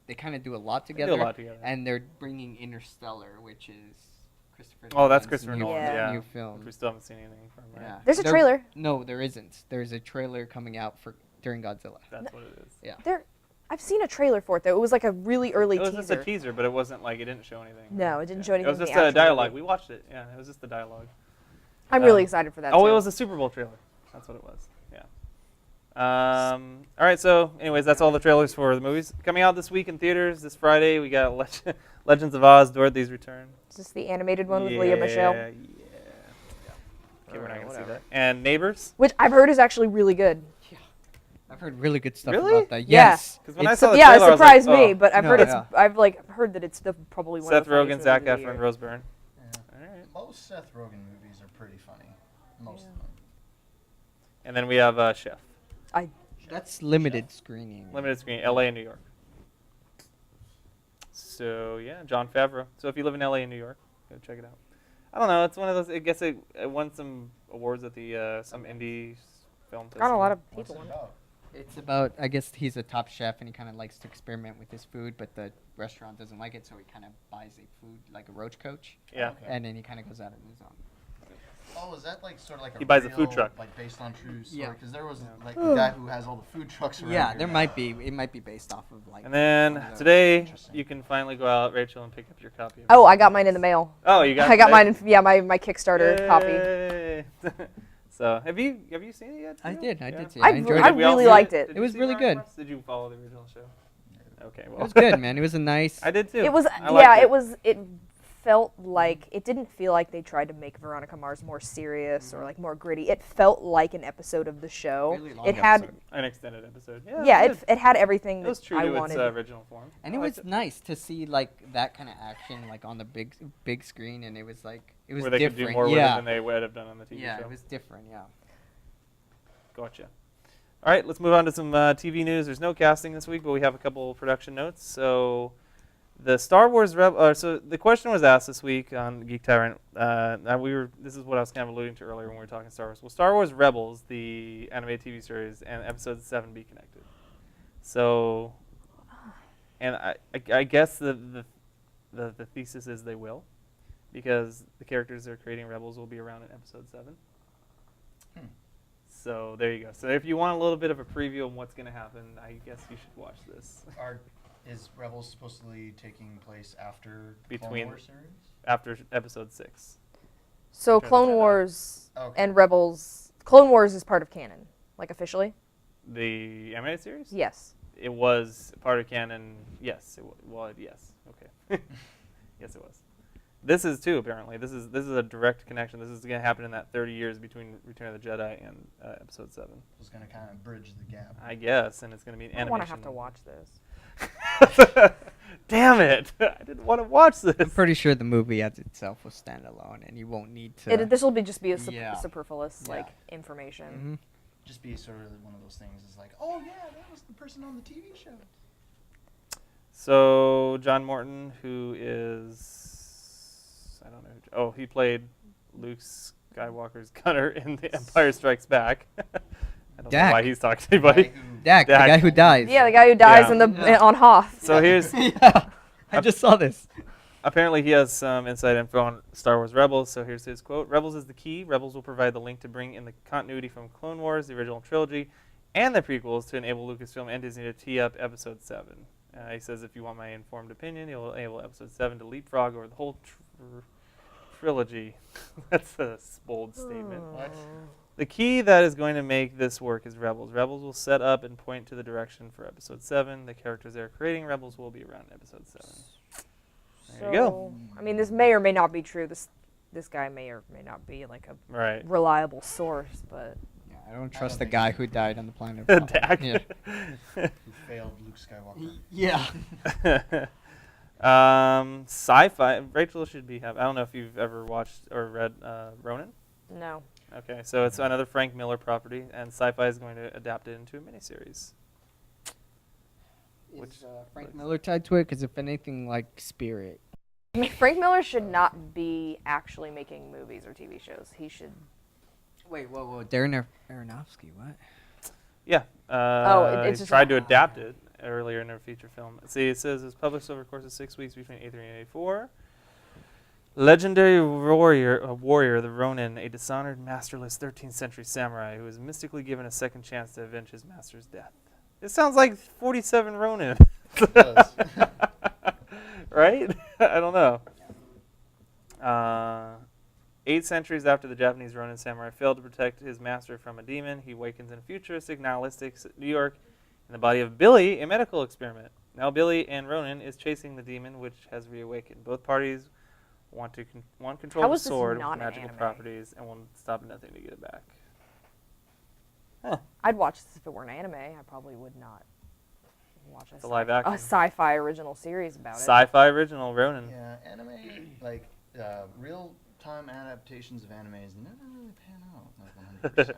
they kind of do a lot together. They do a lot together. And they're bringing Interstellar, which is Christopher. Oh, that's Nolan's Christopher new, Nolan. Yeah. new film. Which we still haven't seen anything from. Right? Yeah. There's a trailer. No, there isn't. There's a trailer coming out during Godzilla. That's what it is. Yeah. I've seen a trailer for it though. It was like a really early It was teaser. just a teaser, but it wasn't like it didn't show anything. No, it didn't show anything. It was in just the a actual dialogue. movie. We watched it. Yeah, it was just the dialogue. I'm really excited for that. Oh, too. it was a Super Bowl trailer. That's what it was. Yeah. All right. So, anyways, that's all the trailers for the movies coming out this week in theaters. This Friday, we got Legends of Oz: Dorothy's Return. Is this the animated one with Leah Michele? Yeah. Okay, we're not gonna see that. And Neighbors, which I've heard is actually really good. I've heard really good stuff Really? about that. Yes. Because when I saw the it trailer, I was like, surprised me, oh. but I've heard that it's probably one Seth of the funniest Rogen, Zac movies of the Efron, year. Rose Byrne. Most Seth Rogen movies are pretty funny. Most of them. And then we have Chef. That's limited screening. Limited screening, LA and New York. So yeah, Jon Favreau. So if you live in LA and New York, go check it out. I don't know. It's one of those. I guess it won some awards at the some indie film festival. Got a lot of people in it. It's about, I guess he's a top chef and he kind of likes to experiment with his food, but the restaurant doesn't like it, so he kind of buys a food like a roach coach. Yeah. Okay. And then he kind of goes out on his own. Oh, is that like sort of like a He buys a food real, truck. like based on true story? Yeah. Because there was like the guy who has all the food trucks around. Yeah, here there now. might be. It might be based off of like. And then today you can finally go out, Rachel, and pick up your copy. Oh, I got mine in the mail. Oh, you got. I got today? mine. Yeah, my Kickstarter copy. Yay. So have you seen it yet? I too? did. I Yeah. did see it. I enjoyed I it. really liked it. Did It you was see really Ryan good. Reynolds? Did you follow the original show? Okay, well. It was good, man. It was a nice. I did too. It was I liked it felt like it didn't feel like they tried to make Veronica Mars more serious or like more gritty. It felt like an episode of the show. Really long It had episode. An extended episode. yeah, it it had everything It was that true I to wanted. its original form. And it was nice to see like that kind of action like on the big screen, and it was like it was Where they different. could do more with it than they would have done on the TV yeah, show. it was different. Yeah. Gotcha. All right, let's move on to some TV news. There's no casting this week, but we have a couple production notes. So, the Star Wars so the question was asked this week on Geek Tyrant. This is what I was kind of alluding to earlier when we were talking Star Wars. Will Star Wars Rebels, the animated TV series, and Episode 7 be connected? So, and I guess the thesis is they will, because the characters they're creating Rebels will be around in Episode 7. So there you go. So if you want a little bit of a preview of what's going to happen, I guess you should watch this. Is Rebels supposedly taking place after the Between Clone Wars series? After Episode 6. So Because Clone of Jedi. Wars Okay. and Rebels. Clone Wars is part of canon, like officially. The animated series? Yes. It was part of canon. Yes. Yes. Okay. Yes, it was. This is too, apparently. This is a direct connection. This is going to happen in that 30 years between Return of the Jedi and Episode 7. It's going to kind of bridge the gap. I guess, and it's going to be an I don't animation. want to have to watch this. Damn it! I didn't want to watch this. I'm pretty sure the movie as itself will stand alone, and you won't need to. This will be just be a Yeah. superfluous Yeah. like information. Mm-hmm. Just be sort of one of those things. It's like, oh yeah, that was the person on the TV show. So John Morton, who is, I don't know. He played Luke Skywalker's gunner in The Empire Strikes Back. I don't know why he's talking to anybody. Guy who Dak, the guy who dies. Yeah, the guy who dies on Hoth. So here's. I just saw this. Apparently, he has some inside info on Star Wars Rebels. So here's his quote: "Rebels is the key. Rebels will provide the link to bring in the continuity from Clone Wars, the original trilogy, and the prequels to enable Lucasfilm and Disney to tee up Episode 7. He says, if you want my informed opinion, it will enable Episode 7 to leapfrog over the whole trilogy." That's a bold statement. What? "The key that is going to make this work is Rebels. Rebels will set up and point to the direction for Episode 7. The characters they're creating Rebels will be around Episode 7. There you go. I mean, this may or may not be true. This guy may or may not be like a reliable source, but I don't trust the guy who died on the planet. Dak. Yeah. Who failed Luke Skywalker. Yeah. Sci-fi. Rachel should be I don't know if you've ever watched or read Ronin. No. Okay, so it's another Frank Miller property, and Sci-Fi is going to adapt it into a miniseries. Is Frank Miller tied to it? Because if anything, like Spirit. I mean, Frank Miller should not be actually making movies or TV shows. He should. Wait, whoa. Darren Aronofsky, what? Yeah. It's he just tried to adapt it earlier in their feature film. See, it says it was published over the course of 6 weeks between 83 and 84. Legendary warrior, the Ronin, a dishonored, masterless 13th century samurai who is mystically given a second chance to avenge his master's death. It sounds like 47 Ronin. It does. Right? I don't know. 8 centuries after the Japanese Ronin samurai failed to protect his master from a demon, he awakens in futuristic, nihilistic New York in the body of Billy, a medical experiment. Now Billy and Ronin is chasing the demon, which has reawakened. Both parties want control of the sword with magical properties and will stop at nothing to get it back. Huh. I'd watch this if it were an anime. I probably would not watch a live action. a sci-fi original series about it. Sci-fi original Ronin. Yeah, anime, like real-time adaptations of animes never really pan out like 100%.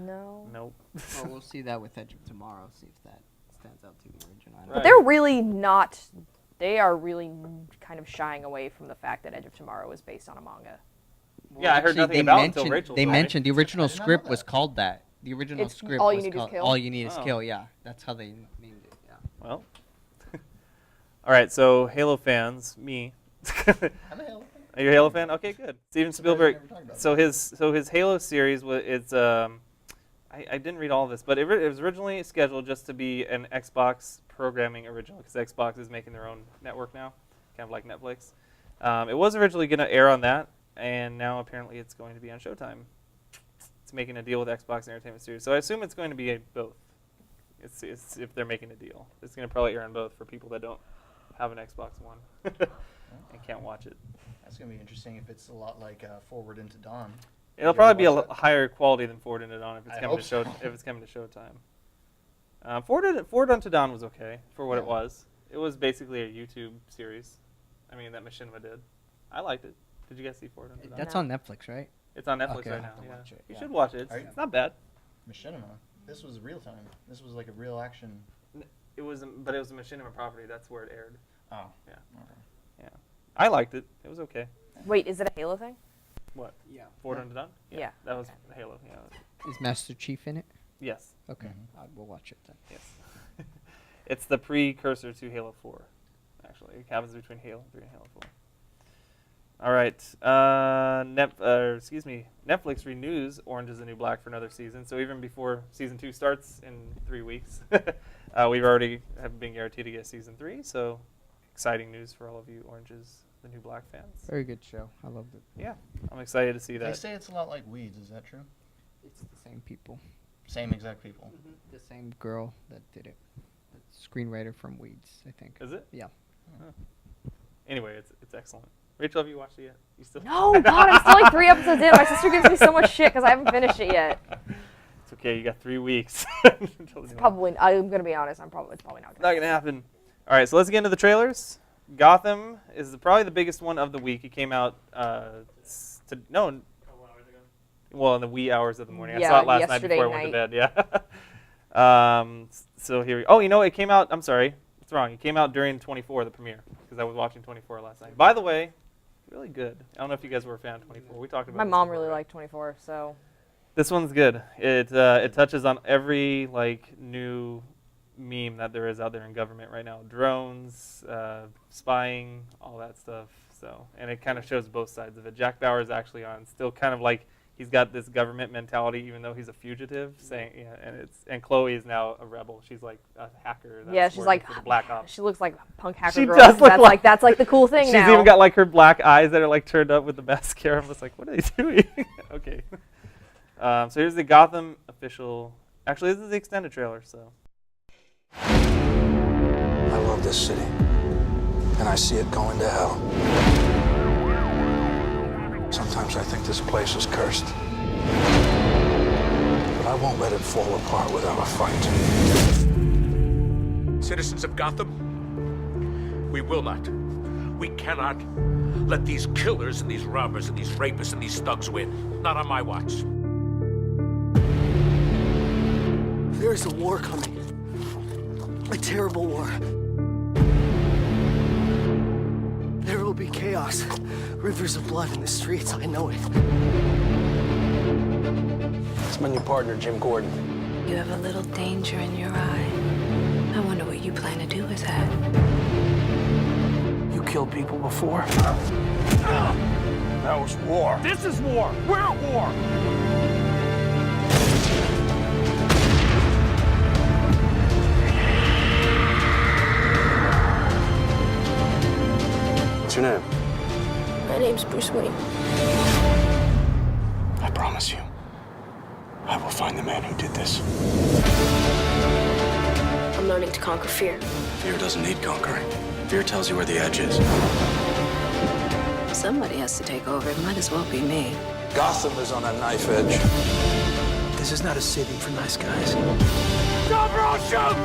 No. Nope. Well, we'll see that with Edge of Tomorrow. See if that stands out to the original. But they're really not. They are really kind of shying away from the fact that Edge of Tomorrow is based on a manga. Well, yeah, I heard nothing about it until Rachel. They mentioned the original script was called that. The original script All You was Need Is called Kill? All You Need Is Kill. Yeah, that's how they named it. Yeah. Well. All right, so Halo fans, me. I'm a Halo fan. Are you a Halo fan? Okay, good. Steven Spielberg. So his Halo series was I didn't read all of this, but it was originally scheduled just to be an Xbox programming original because Xbox is making their own network now, kind of like Netflix. It was originally going to air on that, and now apparently it's going to be on Showtime. It's making a deal with Xbox Entertainment Studios, so I assume it's going to be both. It's if they're making a deal, it's going to probably air on both for people that don't have an Xbox One and can't watch it. That's going to be interesting if it's a lot like Forward into Dawn. It'll probably be a higher quality than Forward into Dawn if it's coming to if it's coming to Showtime. Forward Unto Dawn was okay for what it was. It was basically a YouTube series. I mean, that Machinima did. I liked it. Did you guys see Forward Unto Dawn? That's on Netflix, right? It's on Netflix Okay, right I'll now. have to Yeah. watch it. You should watch it. It's not bad. Machinima. This was real time. This was like a real action. It was, but it was a Machinima property. That's where it aired. Oh. Yeah. Okay. Yeah. I liked it. It was okay. Wait, is it a Halo thing? What? Yeah. Forward Unto Dawn? Yeah. That was Halo. Yeah. Is Master Chief in it? Yes. Okay, we'll watch it then. Yes. It's the precursor to Halo 4, actually. It happens between Halo 3 and Halo 4. All right. Netflix renews Orange is the New Black for another season. So even before Season 2 starts in 3 weeks, we've already have been guaranteed to get Season 3. So exciting news for all of you Orange is the New Black fans. Very good show. I loved it. Yeah. I'm excited to see that. They say it's a lot like Weeds. Is that true? It's the same people. Same exact people. Mm-hmm. The same girl that did it. The screenwriter from Weeds, I think. Is it? Yeah. Huh. Anyway, it's excellent. Rachel, have you watched it yet? You still? No, God, I'm still like 3 episodes in. My sister gives me so much shit because I haven't finished it yet. It's okay. You got 3 weeks. It's probably. I'm gonna be honest. It's probably not gonna happen. All right, so let's get into the trailers. Gotham is probably the biggest one of the week. It came out well, in the wee hours of the morning. Yeah, I saw it last night before I went to bed. Yeah. So here. It came out. I'm sorry, it's wrong. It came out during 24, the premiere, because I was watching 24 last night. By the way, really good. I don't know if you guys were a fan of 24. We talked about. My mom really liked 24, so. This one's good. It touches on every like new meme that there is out there in government right now. Drones, spying, all that stuff. So, and it kind of shows both sides of it. Jack Bauer is actually on still kind of like he's got this government mentality, even though he's a fugitive. Saying, and Chloe is now a rebel. She's like a hacker. That's she's like for the Black Ops. She looks like a punk hacker She girl. does look That's like the cool thing she's now. She's even got like her black eyes that are like turned up with the mascara. I'm just like, what are they doing? Okay. So here's the Gotham official. Actually, this is the extended trailer. So. I love this city, and I see it going to hell. Sometimes I think this place is cursed. But I won't let it fall apart without a fight. Citizens of Gotham, we will not, we cannot let these killers and these robbers and these rapists and these thugs win. Not on my watch. There is a war coming. A terrible war. There will be chaos. Rivers of blood in the streets, I know it. It's my new partner, Jim Gordon. You have a little danger in your eye. I wonder what you plan to do with that. You killed people before? That was war. This is war. We're at war. What's your name? My name's Bruce Wayne. I promise you, I will find the man who did this. I'm learning to conquer fear. Fear doesn't need conquering. Fear tells you where the edge is. Somebody has to take over. It might as well be me. Gotham is on a knife edge. This is not a city for nice guys. Stop or I'll shoot!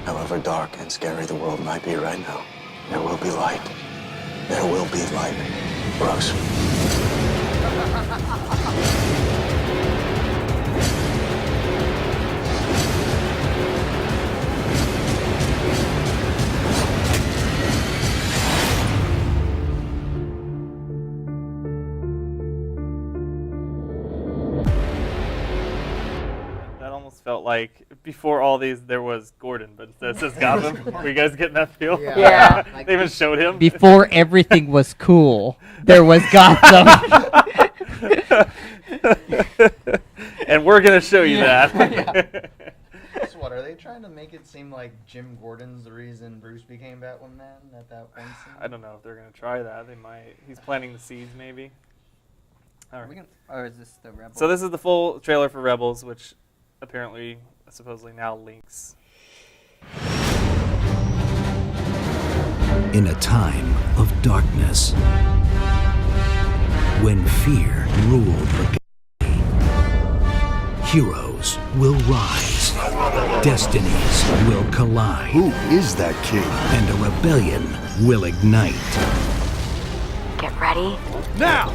However dark and scary the world might be right now, there will be light. There will be light. Bruce. Felt like before all these there was Gordon, but instead it says Gotham. Were you guys getting that feel? Yeah. They even showed him. Before everything was cool, there was Gotham. And we're gonna show you that. So what, are they trying to make it seem like Jim Gordon's the reason Bruce became Batwoman at that one scene? I don't know if they're gonna try that. They might. He's planting the seeds, maybe. All right. Or is this the Rebels? So this is the full trailer for Rebels, which apparently, supposedly now links. In a time of darkness, when fear ruled the galaxy, heroes will rise, destinies will collide. Who is that king? And a rebellion will ignite. Get ready. Now!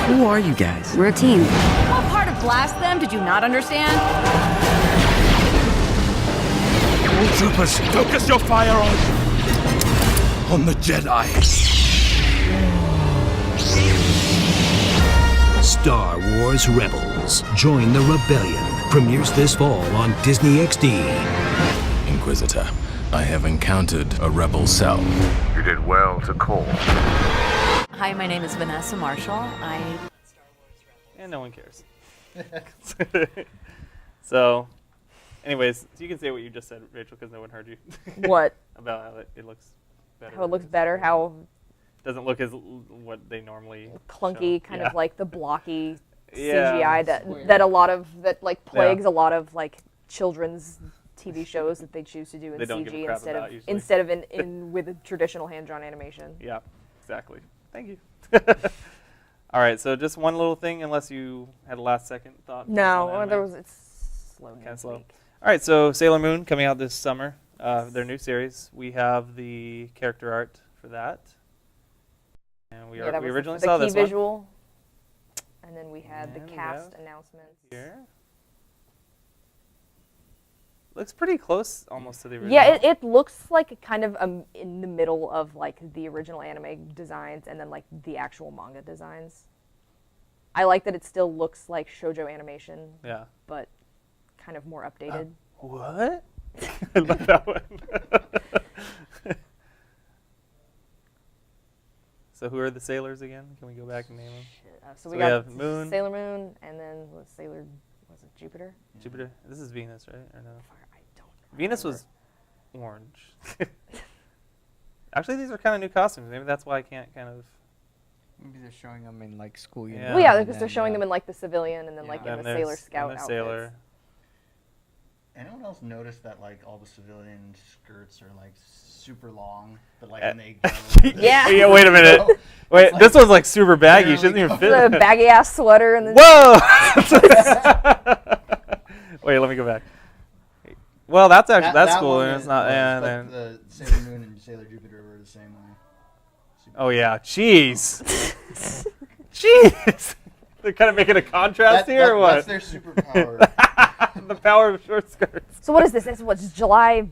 Who are you guys? We're a team. What part of blast them did you not understand? Troopers, focus your fire on the Jedi. Star Wars Rebels. Join the rebellion. Premieres this fall on Disney XD. Inquisitor, I have encountered a rebel cell. You did well to call. Hi, my name is Vanessa Marshall. And no one cares. So, anyways, you can say what you just said, Rachel, because no one heard you. What? About how it looks better. How it looks better, how... Doesn't look as what they normally clunky, show. kind Yeah. of like the blocky Yeah. CGI that plagues a lot of like children's TV shows that they choose to do in They don't give a CG crap about usually. instead of in with a traditional hand-drawn animation. Yeah, exactly. Thank you. All right, so just one little thing, unless you had a last-second thought. No, it's slow. Kind of slow. All right, so Sailor Moon coming out this summer, their new series. We have the character art for that, and we originally saw this visual, and then we had the cast announcements here. Looks pretty close almost to the original. Yeah, it looks like kind of in the middle of like the original anime designs and then like the actual manga designs. I like that it still looks like shoujo animation. Yeah. But kind of more updated. What? I love that one. So who are the sailors again? Can we go back and name them? So we got Moon. Sailor Moon, and then was it Jupiter? Jupiter. This is Venus, right? Or no? I don't remember. Venus was orange. Actually, these are kind of new costumes. Maybe that's why I can't kind of. Maybe they're showing them in like school Yeah. uniform. Well, yeah, because they're showing them in like the civilian and then like in And the there's- Sailor Scout and the outfits. Sailor. Anyone else notice that like all the civilian skirts are like super long, but like when they go Yeah. Yeah. Wait a minute. Wait, like this one's like super baggy. She doesn't even fit. The baggy ass sweater and then. Whoa! Wait, let me go back. Well, that's actually that's cool. And it's not. And then the Sailor Moon and Sailor Jupiter were the same way. oh yeah, jeez, jeez. They're kind of making a contrast here, or what? That's their superpower. The power of short skirts. So what is this? It's what's July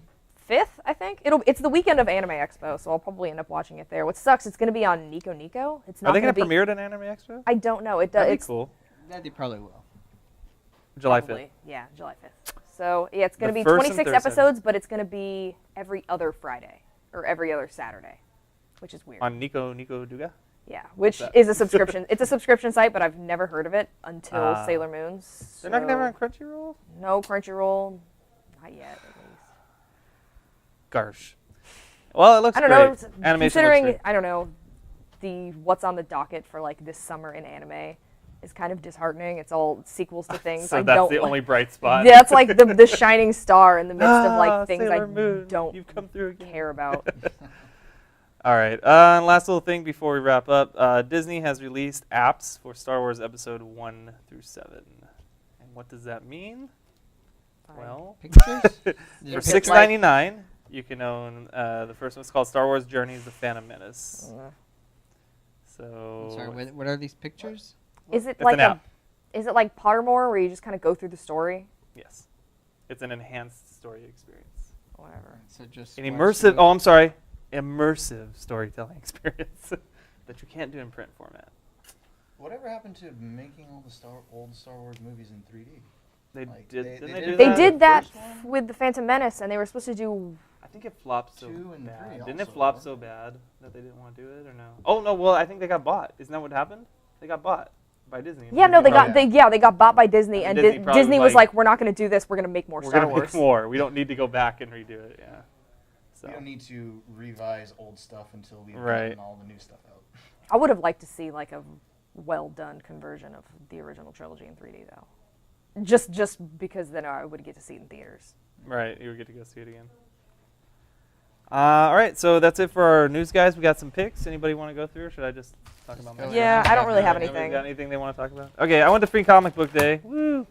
5th, I think. It's the weekend of Anime Expo, so I'll probably end up watching it there. What sucks, it's going to be on Nico Nico. It's not. Are they going to to premiere it at Anime Expo? I don't know. That'd be It's cool. Yeah, they probably will. July probably, 5th. Yeah, July 5th. So yeah, it's going to The be first and 26 third episodes, but it's going to be every other Friday or every other Saturday, which is weird. On Nico Duga? Yeah, which that? is a subscription. It's a subscription site, but I've never heard of it until Sailor Moon's. They're not going to have it on Crunchyroll? No, Crunchyroll. Not yet, at least. Gosh. Well, it looks I don't great. know. Animation Considering, looks great. I don't know, the what's on the docket for like this summer in anime is kind of disheartening. It's all sequels to things So I that's don't the like. only bright spot. Yeah, it's like the shining star in the midst of like things Sailor I Moon, don't you've come through again. care about. All right. And last little thing before we wrap up. Disney has released apps for Star Wars Episode 1 through 7. And what does that mean? Well, Pictures? for $6.99, you can own the first one. It's called Star Wars Journeys: The Phantom Menace. So. I'm sorry, what are these pictures? Is it It's like an app. Is it like Pottermore where you just kind of go through the story? Yes. It's an enhanced story experience. Whatever. So just An watch immersive. the- Oh, I'm sorry. Immersive storytelling experience that you can't do in print format. Whatever happened to making all the old Star Wars movies in 3D? They Like, did. they Didn't they did do They that? did that first one? with the Phantom Menace, and they were supposed to do. I think it flopped so 2 and bad. 3 Didn't it also, flop right? so bad that they didn't want to do it, or no? Oh no. Well, I think they got bought. Isn't that what happened? They got bought by Disney. Yeah, no, they got yeah. they got bought by Disney, and Disney probably Disney was was like, like, "We're not going to do this. We're going to make more We're Star gonna Wars." make more. We don't need to go back and redo it. Yeah. So. We don't need to revise old stuff until we've Right. gotten all the new stuff out. I would have liked to see like a well done conversion of the original trilogy in 3D though. Just because then I would get to see it in theaters. Right, you would get to go see it again. All right, so that's it for our news, guys. We got some picks. Anybody want to go through, or should I just talk about my? Yeah, I don't really have Anybody's anything. got anything they want to talk about? Okay, I went to Free Comic Book Day. Woo!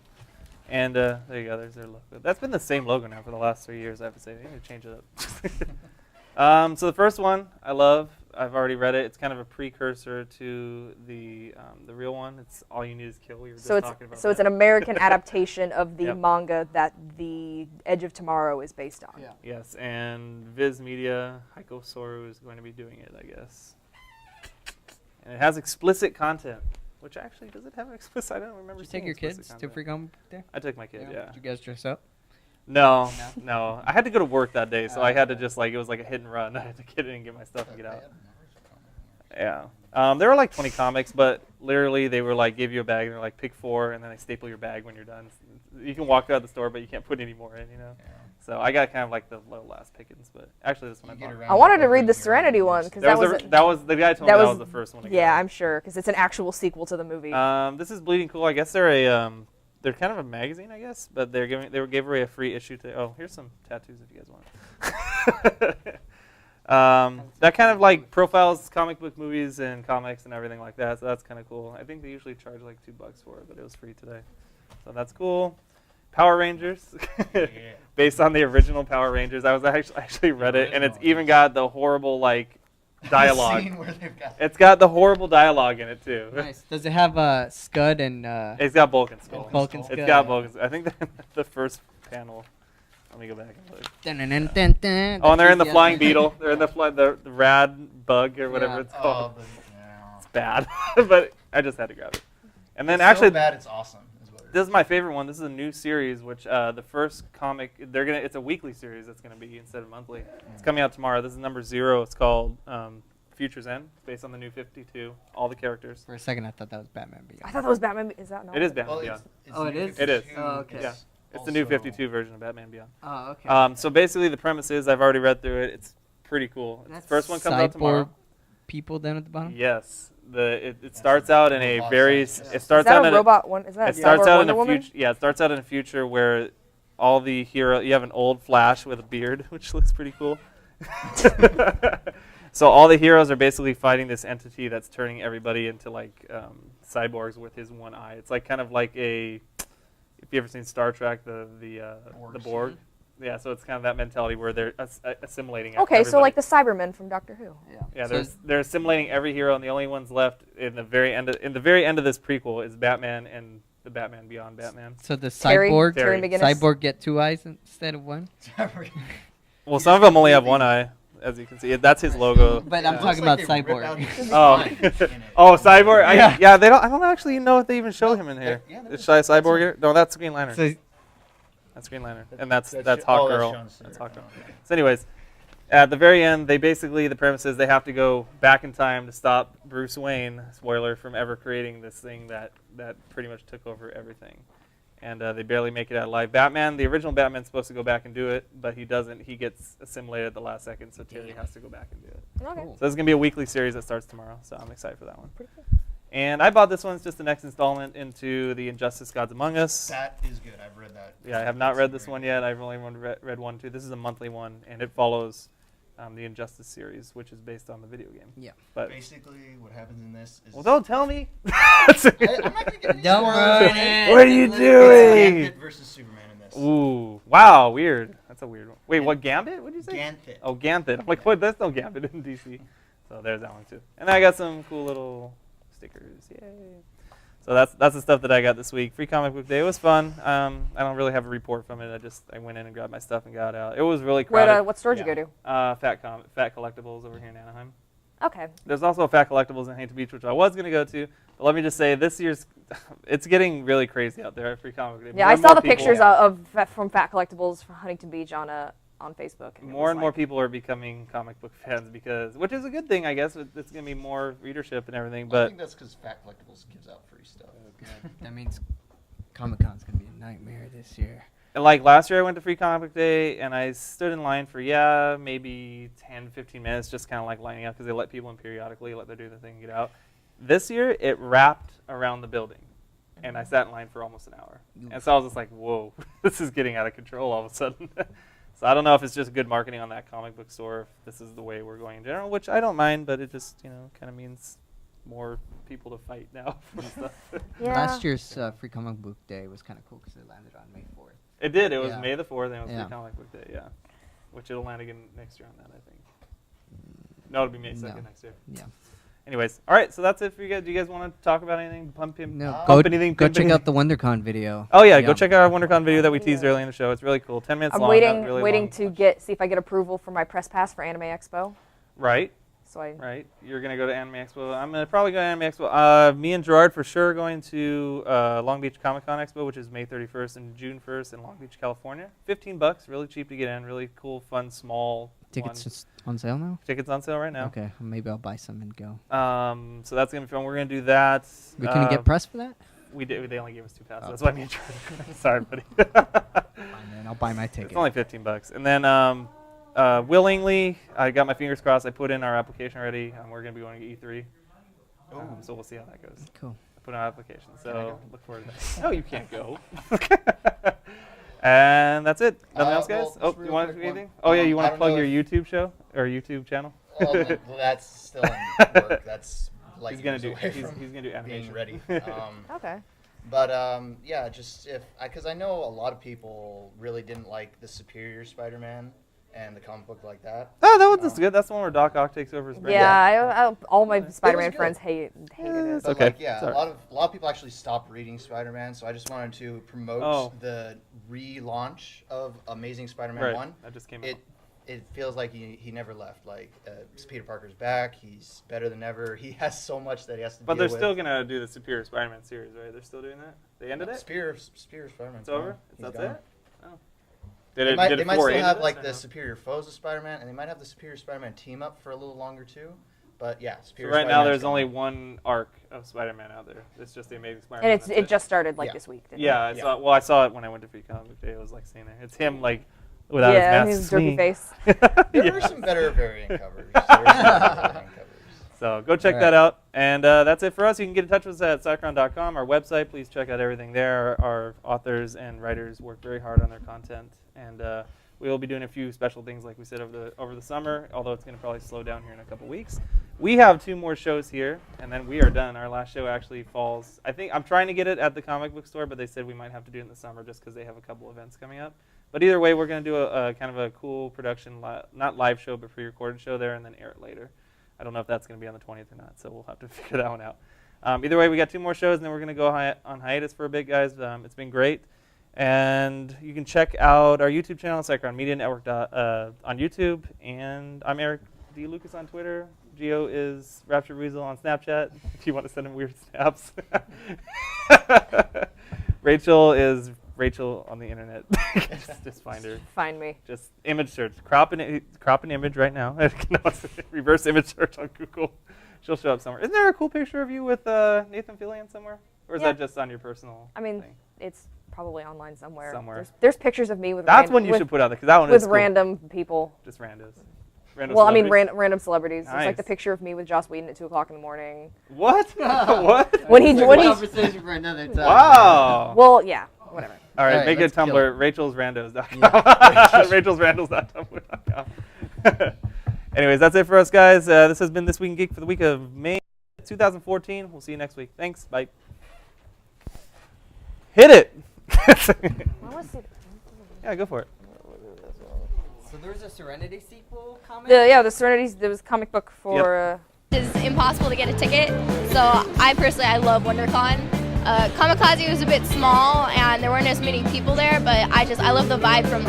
And there you go. There's their logo. That's been the same logo now for the last 3 years. I have to say, they need to change it up. So the first one I love. I've already read it. It's kind of a precursor to the real one. It's All You Need Is Kill. We were just talking about it's that. an American adaptation of the Yep. manga that the Edge of Tomorrow is based on. Yeah. Yes, and Viz Media, Heiko Soru is going to be doing it, I guess. And it has explicit content, which actually, does it have explicit? I don't remember Did you seeing take your explicit kids to content. Free Comic Book Day? I took my kid, yeah. Did you guys dress up? No. I had to go to work that day, so I had to just it was like a hit and run. I had to get in and get my stuff and get out. Yeah. There were like 20 comics, but literally they were like, give you a bag, and they're like, pick 4, and then they staple your bag when you're done. You can walk out the store, but you can't put any more in, Yeah. So I got kind of like the low last pickings, but actually this one I wanted to read the Serenity one because that was the guy told me that was the first one. Yeah, I'm sure because it's an actual sequel to the movie. This is Bleeding Cool. I guess they're they're kind of a magazine, I guess, but they gave away a free issue to. Oh, here's some tattoos if you guys want. That kind of like profiles comic book movies and comics and everything like that. So that's kind of cool. I think they usually charge like $2 for it, but it was free today, so that's cool. Power Rangers, based on the original Power Rangers. I was actually read it, and it's even got the horrible like dialogue. Scene where they've got It's got the horrible dialogue in it too. Nice. Does it have Scud and? It's got Bulk and Skull. Bulk and Skull. It's got Bulk and Skull. I think the first panel Let me go back and look. Dun-dun-dun-dun-dun. Oh, and they're in the Yeah. flying beetle. They're in the rad bug or whatever Yeah. it's called. Yeah. It's bad, but I just had to grab it. And then It's actually, so bad it's awesome. Is what it this is my favorite one. This is a new series, which the first comic it's a weekly series that's gonna be instead of monthly. It's coming out tomorrow. This is number 0. It's called Future's End, based on the New 52. All the characters. For a second, I thought that was Batman Beyond. I thought that was Batman. Is that not? It is Batman Well, Beyond. it's Oh, it New is? 52. It is. Oh, okay. Yeah. It's It's the New also- 52 version of Batman Beyond. Oh, okay. So basically, the premise is I've already read through it. It's pretty cool. The first one comes out tomorrow. Cyborg people down at the bottom? Yes. It starts out in a robot very. science. It Is starts that out a in robot one? Is that It a starts Cyborg out in Wonder a Woman? future. Yeah, it starts out in a future where all the you have an old Flash with a beard, which looks pretty cool. So all the heroes are basically fighting this entity that's turning everybody into like cyborgs with his one eye. It's like kind of like a. If you ever seen Star Trek, the Borg. Yeah, so it's kind of that mentality where they're assimilating. Okay, so everybody. like the Cybermen from Doctor Who. Yeah, So they're assimilating every hero, and the only ones left in the very end of this prequel is Batman and the Batman Beyond Batman. So the Terry cyborg McGinnis. cyborg get 2 eyes instead of 1? Well, some of them only have 1 eye, as you can see. That's his logo. But I'm talking about cyborg. Oh, Cyborg. Yeah, they don't. I don't actually know if they even show him in here. Is Cyborg here? No, that's Green Lantern. So That's Green Lantern, and that's that's Hawkgirl. shown That's separate. Hawkgirl. So, anyways, at the very end, the premise is they have to go back in time to stop Bruce Wayne, spoiler, from ever creating this thing that pretty much took over everything. And they barely make it out alive. Batman, the original Batman's supposed to go back and do it, but he doesn't. He gets assimilated at the last second, so Terry has to go back and do it. Okay. So this is going to be a weekly series that starts tomorrow, so I'm excited for that one. And I bought this one. It's just the next installment into the Injustice Gods Among Us. That is good. I've read that. Yeah, I have not read this one yet. I've only read 1, 2. This is a monthly one, and it follows the Injustice series, which is based on the video game. Yeah. But Basically, what happens in this is. well, don't tell me. I'm not gonna get any Don't spoilers. ruin it. What are you It's doing? Gambit versus Superman in this. Ooh, wow, weird. That's a weird one. Wait, what Gambit? What did you say? Ganthet. Oh, Ganthet. I'm like, what? There's no Gambit in DC. So there's that one too. And I got some cool little stickers. Yay. So that's the stuff that I got this week. Free Comic Book Day. It was fun. I don't really have a report from it. I went in and grabbed my stuff and got out. It was really crowded. What store did you go to? Fat Collectibles over here in Anaheim. Okay. There's also a Fat Collectibles in Hampton Beach, which I was going to go to. But let me just say, this year's, it's getting really crazy out there at Free Comic Book Day. Yeah, More I and saw more the people- pictures from Fat Collectibles from Huntington Beach on Facebook. And it More was and more like- people are becoming comic book fans which is a good thing, I guess. It's going to be more readership and everything. I But think that's because Fat Collectibles gives out free stuff. that means Comic-Con's going to be a nightmare this year. and like last year, I went to Free Comic Book Day and I stood in line for maybe 10, 15 minutes, just kind of like lining up because they let people in periodically, let them do the thing and get out. This year, it wrapped around the building. And I sat in line for almost an hour. And so I was just like, whoa, this is getting out of control all of a sudden. So I don't know if it's just good marketing on that comic book store, if this is the way we're going in general, which I don't mind, but it just, kind of means more people to fight now for stuff. Yeah. Last year's Free Comic Book Day was kind of cool because it landed on May 4th. It did. It was Yeah. May the 4th, and it was Yeah. Free Comic Book Day, yeah. Which it'll land again next year on that, I think. No, it'll be May 2nd next year. Yeah. Anyways, all right, so that's it for you guys. Do you guys want to talk about anything? Pump No, anything? go pimp check anything? out the WonderCon video. Oh, yeah, go check out our WonderCon video that we teased early in the show. It's really cool. 10 minutes I'm long. waiting not really waiting long. to see if I get approval for my press pass for Anime Expo. Right. So I Right. You're going to go to Anime Expo. I'm going to probably go to Anime Expo. Me and Gerard for sure are going to Long Beach Comic Con Expo, which is May 31st and June 1st in Long Beach, California. $15, really cheap to get in. Really cool, fun, small. Tickets one. just on sale now? Tickets on sale right now. Okay, maybe I'll buy some and go. So that's going to be fun. We're going to do that. We couldn't get press for that? We did. They only gave us 2 passes. Oh. That's why me and Gerard. Sorry, buddy. Fine, then I'll buy my ticket. It's only $15. And then willingly, I got my fingers crossed. I put in our application already. We're going to be going to E3. So we'll see how that goes. Cool. I put in our application. Can I So go? look forward to that. No, you can't go. And that's it. Nothing else, guys? well, Oh, just you real want to quick do one. anything? Oh, yeah, you I want to don't plug know your if- YouTube show or YouTube channel? Well, that's still in work. That's like He's gonna years do. away He's from gonna do animation. being ready. Okay. But yeah, just because I know a lot of people really didn't like the Superior Spider-Man, and the comic book like that. Oh, that one's good. That's the one where Doc Ock takes over his brain. Yeah, all my Spider-Man friends hated it. It's But okay. like, yeah, It's a all lot of people actually stopped reading Spider-Man, so I just wanted to promote the relaunch of Amazing Spider-Man 1. That just came out. It feels like he never left. Like Peter Parker's back. He's better than ever. He has so much that he has to But deal they're with. still gonna do the Superior Spider-Man series, right? They're still doing that. They ended it. Superior Spider-Man. It's over. That's gone. it. Oh. They might still have like the Superior Foes of Spider-Man, and they might have the Superior Spider-Man team up for a little longer too. But yeah, Superior So right now Spider-Man's there's gone. only one arc of Spider-Man out there. It's just the Amazing Spider-Man. And it just started this week. Didn't Yeah, it? I saw it when I went to Free Comic Day. It was like seeing it. It's him like without his mask. his derpy face. There were some better variant covers. So go check that out. And that's it for us. You can get in touch with us at Cycron.com, our website. Please check out everything there. Our authors and writers work very hard on their content. And we will be doing a few special things, like we said, over the summer, although it's going to probably slow down here in a couple weeks. We have 2 more shows here, and then we are done. Our last show actually falls. I think I'm trying to get it at the comic book store, but they said we might have to do it in the summer just because they have a couple events coming up. But either way, we're going to do a kind of a cool production, not live show, but pre-recorded show there, and then air it later. I don't know if that's going to be on the 20th or not, so we'll have to figure that one out. Either way, we got 2 more shows, and then we're going to go on hiatus for a bit, guys. It's been great. And you can check out our YouTube channel, Cycron Media Network, on YouTube. And I'm Erik D. Lucas on Twitter. Gio is Rapture Weasel on Snapchat, if you want to send him weird snaps. Rachel is Rachel on the internet. just find her. Find me. Just image search. Crop an image right now. Reverse image search on Google. She'll show up somewhere. Isn't there a cool picture of you with Nathan Fillion somewhere? Or is that just on your personal thing? It's probably online somewhere. Somewhere. There's pictures of me with That's one you should put out there, because that one is with cool. random people. Just randos. Well, I mean, random celebrities. Nice. It's like the picture of me with Joss Whedon at 2 o'clock in the morning. What? What? When he conversation for another time. Wow. Well, yeah, whatever. All right, make it let's kill Tumblr, rachelsrandos.com. rachelsrandos.tumblr.com. Anyways, that's it for us, guys. This has been This Week in Geek for the week of May 2014. We'll see you next week. Thanks. Bye. Hit it. Yeah, go for it. So there's a Serenity sequel comic? The Serenity, there was a comic book for... It's impossible to get a ticket, so I love WonderCon. Kamikaze was a bit small and there weren't as many people there, but I love the vibe from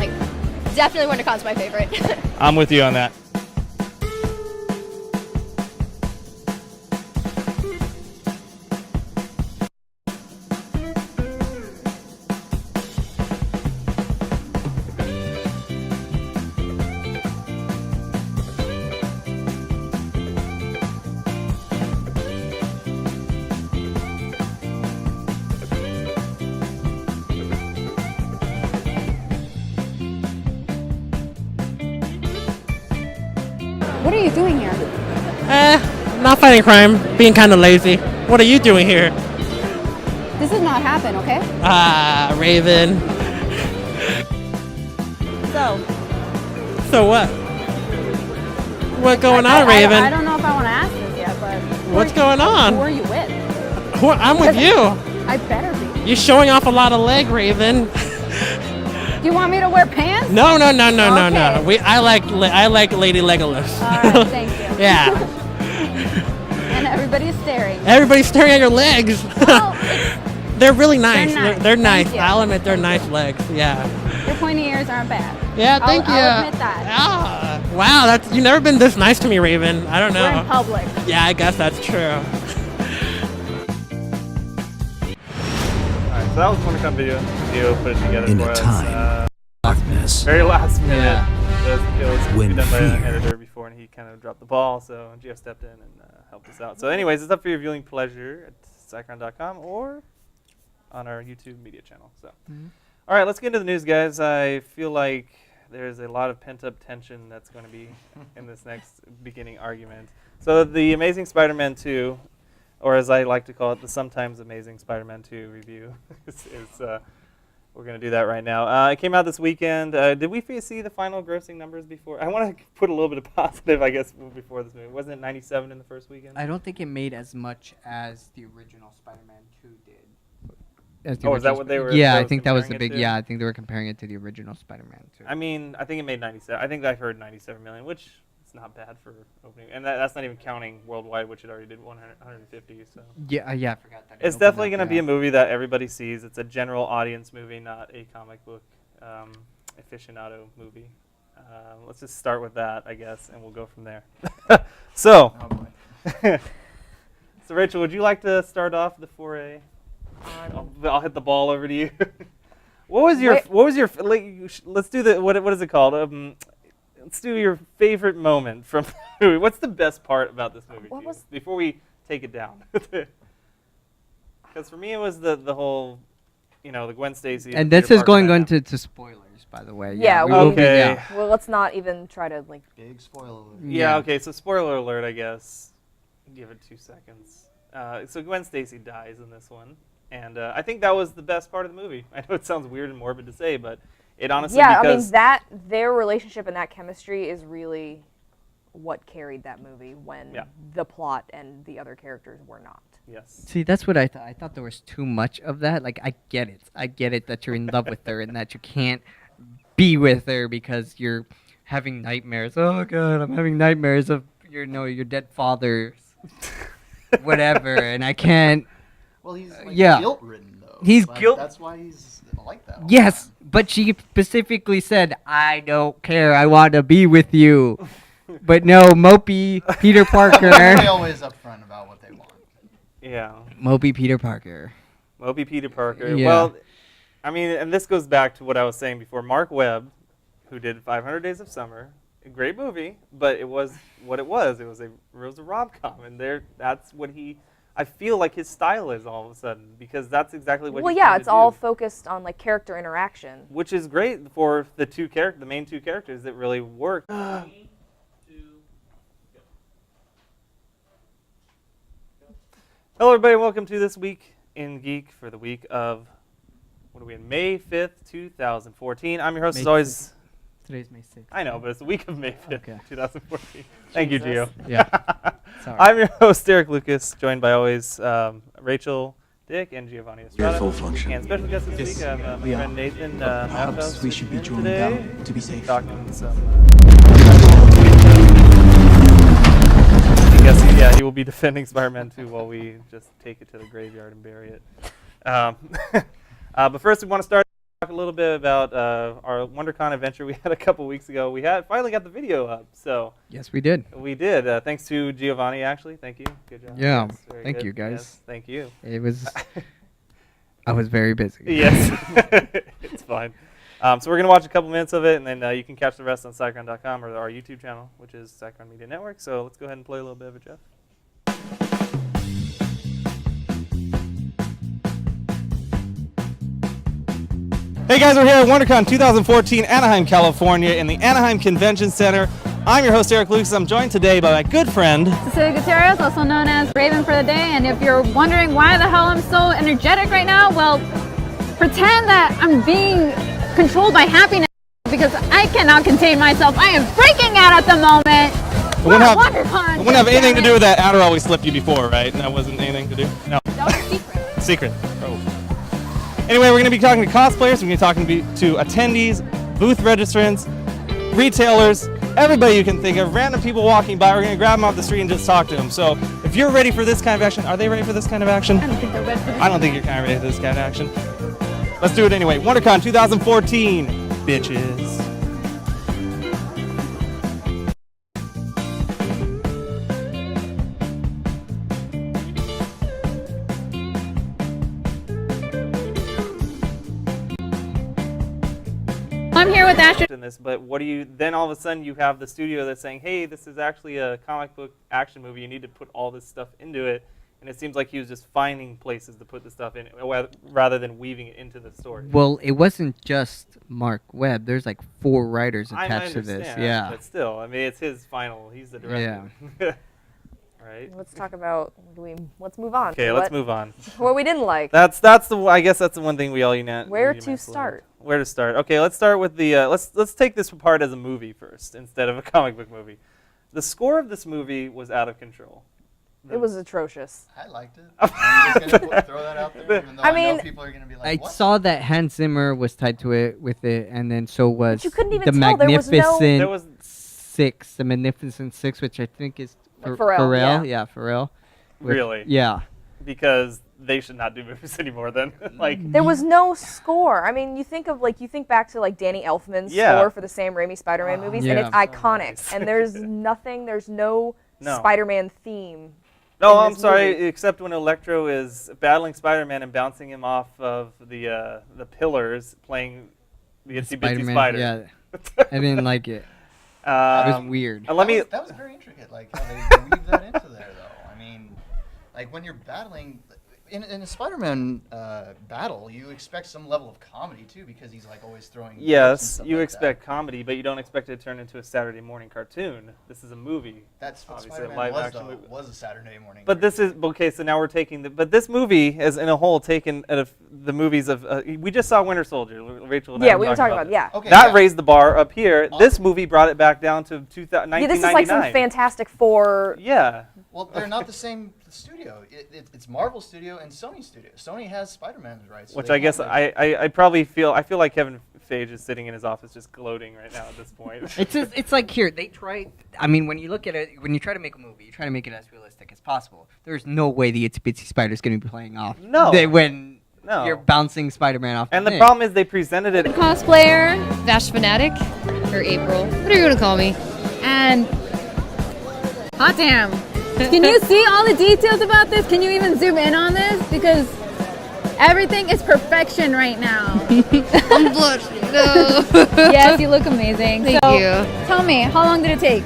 definitely WonderCon's my favorite. I'm with you on that. What are you doing here? Not fighting crime, being kind of lazy. What are you doing here? This does not happen, okay? Raven. So what? What's going on, Raven? I don't know if I want to ask this yet, but... What's going on? Who are you with? I'm with you. I better be. You're showing off a lot of leg, Raven. Do you want me to wear pants? No. Okay. I like Lady Legolas. All right, thank you. Yeah. And everybody's staring. Everybody's staring at your legs. Well, they're really nice. They're nice. Thank you. I'll admit they're nice legs. Yeah. Your pointy ears aren't bad. Yeah, thank you. I'll admit that. Wow, you've never been this nice to me, Raven. I don't know. We're in public. Yeah, I guess that's true. So that was a WonderCon video put it together In for a us. time, darkness. Very last minute. Yeah. It was When done by an fear- editor before, and he kind of dropped the ball, so Gio stepped in and helped us out. So anyways, it's up for your viewing pleasure at Cycron.com or on our YouTube media channel. So, All right, let's get into the news, guys. I feel like there's a lot of pent-up tension that's going to be in this next beginning argument. So the Amazing Spider-Man 2, or as I like to call it, the Sometimes Amazing Spider-Man 2 review, we're going to do that right now. It came out this weekend. Did we see the final grossing numbers before? I want to put a little bit of positive, I guess, before this movie. Wasn't it 97 in the first weekend? I don't think it made as much as the original Spider-Man 2 did. as the Oh, is that original what they were? Yeah, that I was think that was the comparing it big. to? Yeah, I think they were comparing it to the original Spider-Man too. I mean, I think it made 97. I think I heard 97 million, which is not bad for opening, and that's not even counting worldwide, which it already did 150. So Yeah, I forgot that. it's definitely going to be a movie that everybody sees. It's a general audience movie, not a comic book aficionado movie. Let's just start with that, I guess, and we'll go from there. So, so Rachel, would you like to start off the foray? I'll hit the ball over to you. What was your let's do the what is it called? Let's do your favorite moment from the movie. What's the best part about this movie? Before we take it down? Because for me, it was the whole, the Gwen Stacy. And this is going to spoilers, by the way. Yeah. Okay. Well, let's not even try to big spoiler alert. Yeah. Okay. So spoiler alert, I guess. Give it 2 seconds. So Gwen Stacy dies in this one, and I think that was the best part of the movie. I know it sounds weird and morbid to say, but it honestly. Yeah, because their relationship and that chemistry is really what carried that movie when the plot and the other characters were not. Yes. See, that's what I thought. I thought there was too much of that. Like, I get it. I get it that you're in love with her and that you can't be with her because you're having nightmares. Oh God, I'm having nightmares of your dead father, whatever, and I can't. Well, he's guilt-ridden though. He's guilt. That's why he's like that. Yes, but she specifically said, "I don't care. I want to be with you." But no, mopey Peter Parker. They're always upfront about what they want. Yeah. Mopey Peter Parker. Mopey Peter Parker. Yeah. Well, I mean, and this goes back to what I was saying before. Mark Webb, who did 500 Days of Summer, a great movie, but it was what it was. It was a rom-com, and that's what I feel like his style is all of a sudden, because that's exactly what. Well, yeah, it's all focused on character interaction, which is great for the main two characters that really work. Hello, everybody. Welcome to This Week in Geek for the week of, what are we in, May 5th, 2014. I'm your host, as always. Today's May 6th. I know, but it's the week of May 5th, Okay. 2014. Thank you, Gio. Yeah. Sorry. I'm your host, Erik Lucas, joined by always Rachel, Dick, and Jhovani Estrada. Full function. And special guest this week, my friend Nathan Maiocco. Perhaps we should be drawing today. down to be safe. Talking some. He will be defending Spider-Man 2 while we just take it to the graveyard and bury it. But first, we want to talk a little bit about our WonderCon adventure we had a couple weeks ago. We finally got the video up. So yes, we did. We did. Thanks to Jhovani, actually. Thank you. Good job. Yeah. Very Thank good. you, guys. Yes, thank you. It was. I was very busy. Yes. It's fine. So we're going to watch a couple minutes of it, and then you can catch the rest on Cycron.com or our YouTube channel, which is Cycron Media Network. So let's go ahead and play a little bit of it, Jeff. Hey guys, we're here at WonderCon 2014, Anaheim, California, in the Anaheim Convention Center. I'm your host, Erik Lucas. I'm joined today by my good friend, Cecilia Gutierrez, also known as Raven for the Day. And if you're wondering why the hell I'm so energetic right now, well, pretend that I'm being controlled by happiness because I cannot contain myself. I am freaking out at the moment. It wouldn't have anything to do with that Adderall we slipped you before, right? That wasn't anything to do? No. That was a secret. Secret. Oh. Anyway, we're going to be talking to cosplayers, we're going to be talking to attendees, booth registrants, retailers, everybody you can think of, random people walking by. We're going to grab them off the street and just talk to them. So if you're ready for this kind of action, are they ready for this kind of action? I don't think they're ready for this. I don't think you're kind of ready for this kind of action. Let's do it anyway. WonderCon 2014, bitches. I'm here with Asher. In this, but what do you then all of a sudden you have the studio that's saying, hey, this is actually a comic book action movie, you need to put all this stuff into it, and it seems like he was just finding places to put the stuff in rather than weaving it into the story. Well, it wasn't just Mark Webb. There's like 4 writers attached to this. Yeah. But still, I mean, it's his final. He's the director. Yeah. Right. Let's talk about. Let's move on. Okay, let's move on. What we didn't like. I guess that's the one thing we all unite. Where to start? Where to start? Okay, let's start with the. Let's take this apart as a movie first instead of a comic book movie. The score of this movie was out of control. It was atrocious. I liked it. I'm just gonna throw that out there, even though I know people are gonna be like, I what? saw that Hans Zimmer was tied to it with it, and then so was But you couldn't even the tell. Magnificent There was Six, the Magnificent Six, which I think is Like Pharrell, yeah, Pharrell. With- Really? Yeah. Because they should not do movies anymore then. Like There was no score. I mean, you think back to like Danny Elfman's score for the Sam Raimi Spider-Man movies, and it's iconic. And there's no Spider-Man theme. No, in I'm this sorry. movie. Except when Electro is battling Spider-Man and bouncing him off of the pillars, playing the Itsy Bitsy Spider-Man, Spider. yeah. I didn't like it. It was weird. Let me. That was very intricate, like how they weave that into there, though. I mean, like when you're battling in a Spider-Man battle, you expect some level of comedy too, because he's like always throwing. Yes, you expect comedy, but you don't expect it to turn into a Saturday morning cartoon. This is a movie. That's what obviously Spider-Man a live was, action though. movie. Was a Saturday morning. But this is okay. So now we're taking but this movie as in a whole taken out of the movies of. We just saw Winter Soldier. Rachel and I Yeah, we were talking about this. Okay, that raised the bar up here. This movie brought it back down to 1999. Yeah, this is like some Fantastic Four. Yeah. Well, they're not the same studio. It's Marvel Studio and Sony Studio. Sony has Spider-Man's rights. So Which they I guess have I probably feel like Kevin Feige is sitting in his office just gloating right now at this point. It's like here they try. I mean, when you look at it, when you try to make a movie, you try to make it as realistic as possible. There's no way the Itsy Bitsy Spider is going to be playing off. No. When No. you're bouncing Spider-Man off. And the thing. problem is they presented it. Cosplayer. Vash Fanatic, or April. What are you gonna call me? And hot damn. Can you see all the details about this? Can you even zoom in on this? Because everything is perfection right now. I'm blushing. No. Yes, you look amazing. Thank So, you. Tell me, how long did it take?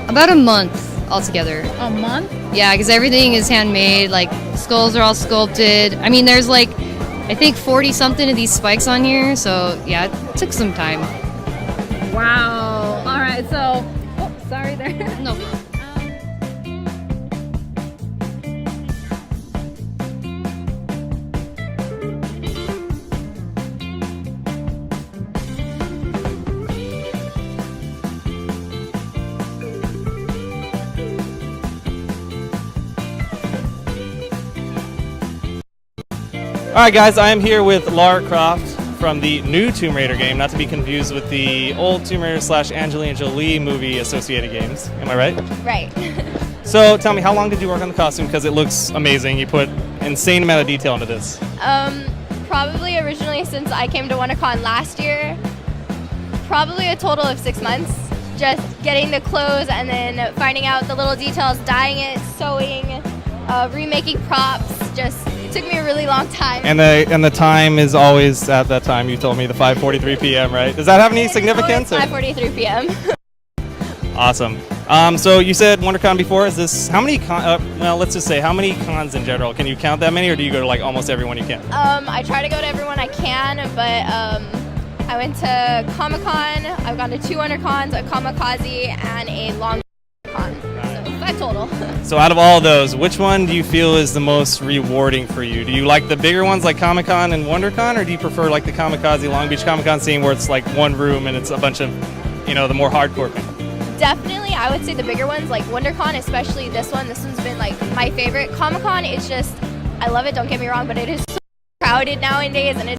About a month altogether. A month? Yeah, because everything is handmade. Like, skulls are all sculpted. I mean, there's like, I think 40 something of these spikes on here. So, yeah, it took some time. Wow. All right, so, oh, sorry there. No. All right, guys, I am here with Lara Croft from the new Tomb Raider game, not to be confused with the old Tomb Raider / Angelina Jolie movie associated games. Am I right? Right. So tell me, how long did you work on the costume? Because it looks amazing. You put insane amount of detail into this. Probably originally since I came to WonderCon last year, probably a total of 6 months. Just getting the clothes and then finding out the little details, dyeing it, sewing, remaking props. Just it took me a really long time. And the time is always at that time. You told me the 5:43 p.m. Right? Does that have any significance? 5:43 p.m. Awesome. So you said WonderCon before. Is this how many? Well, let's just say how many cons in general? Can you count that many, or do you go to like almost everyone you can? I try to go to everyone I can, but I went to Comic-Con. I've gone to 2 WonderCons, a Kamikaze, and a Long Con. So 5 total. So out of all those, which one do you feel is the most rewarding for you? Do you like the bigger ones like Comic-Con and WonderCon, or do you prefer like the Kamikaze Long Beach Comic-Con scene where it's like one room and it's a bunch of, the more hardcore people? Definitely, I would say the bigger ones, like WonderCon, especially this one. This one's been like my favorite. Comic-Con, it's just, I love it, don't get me wrong, but it is so crowded nowadays, and it's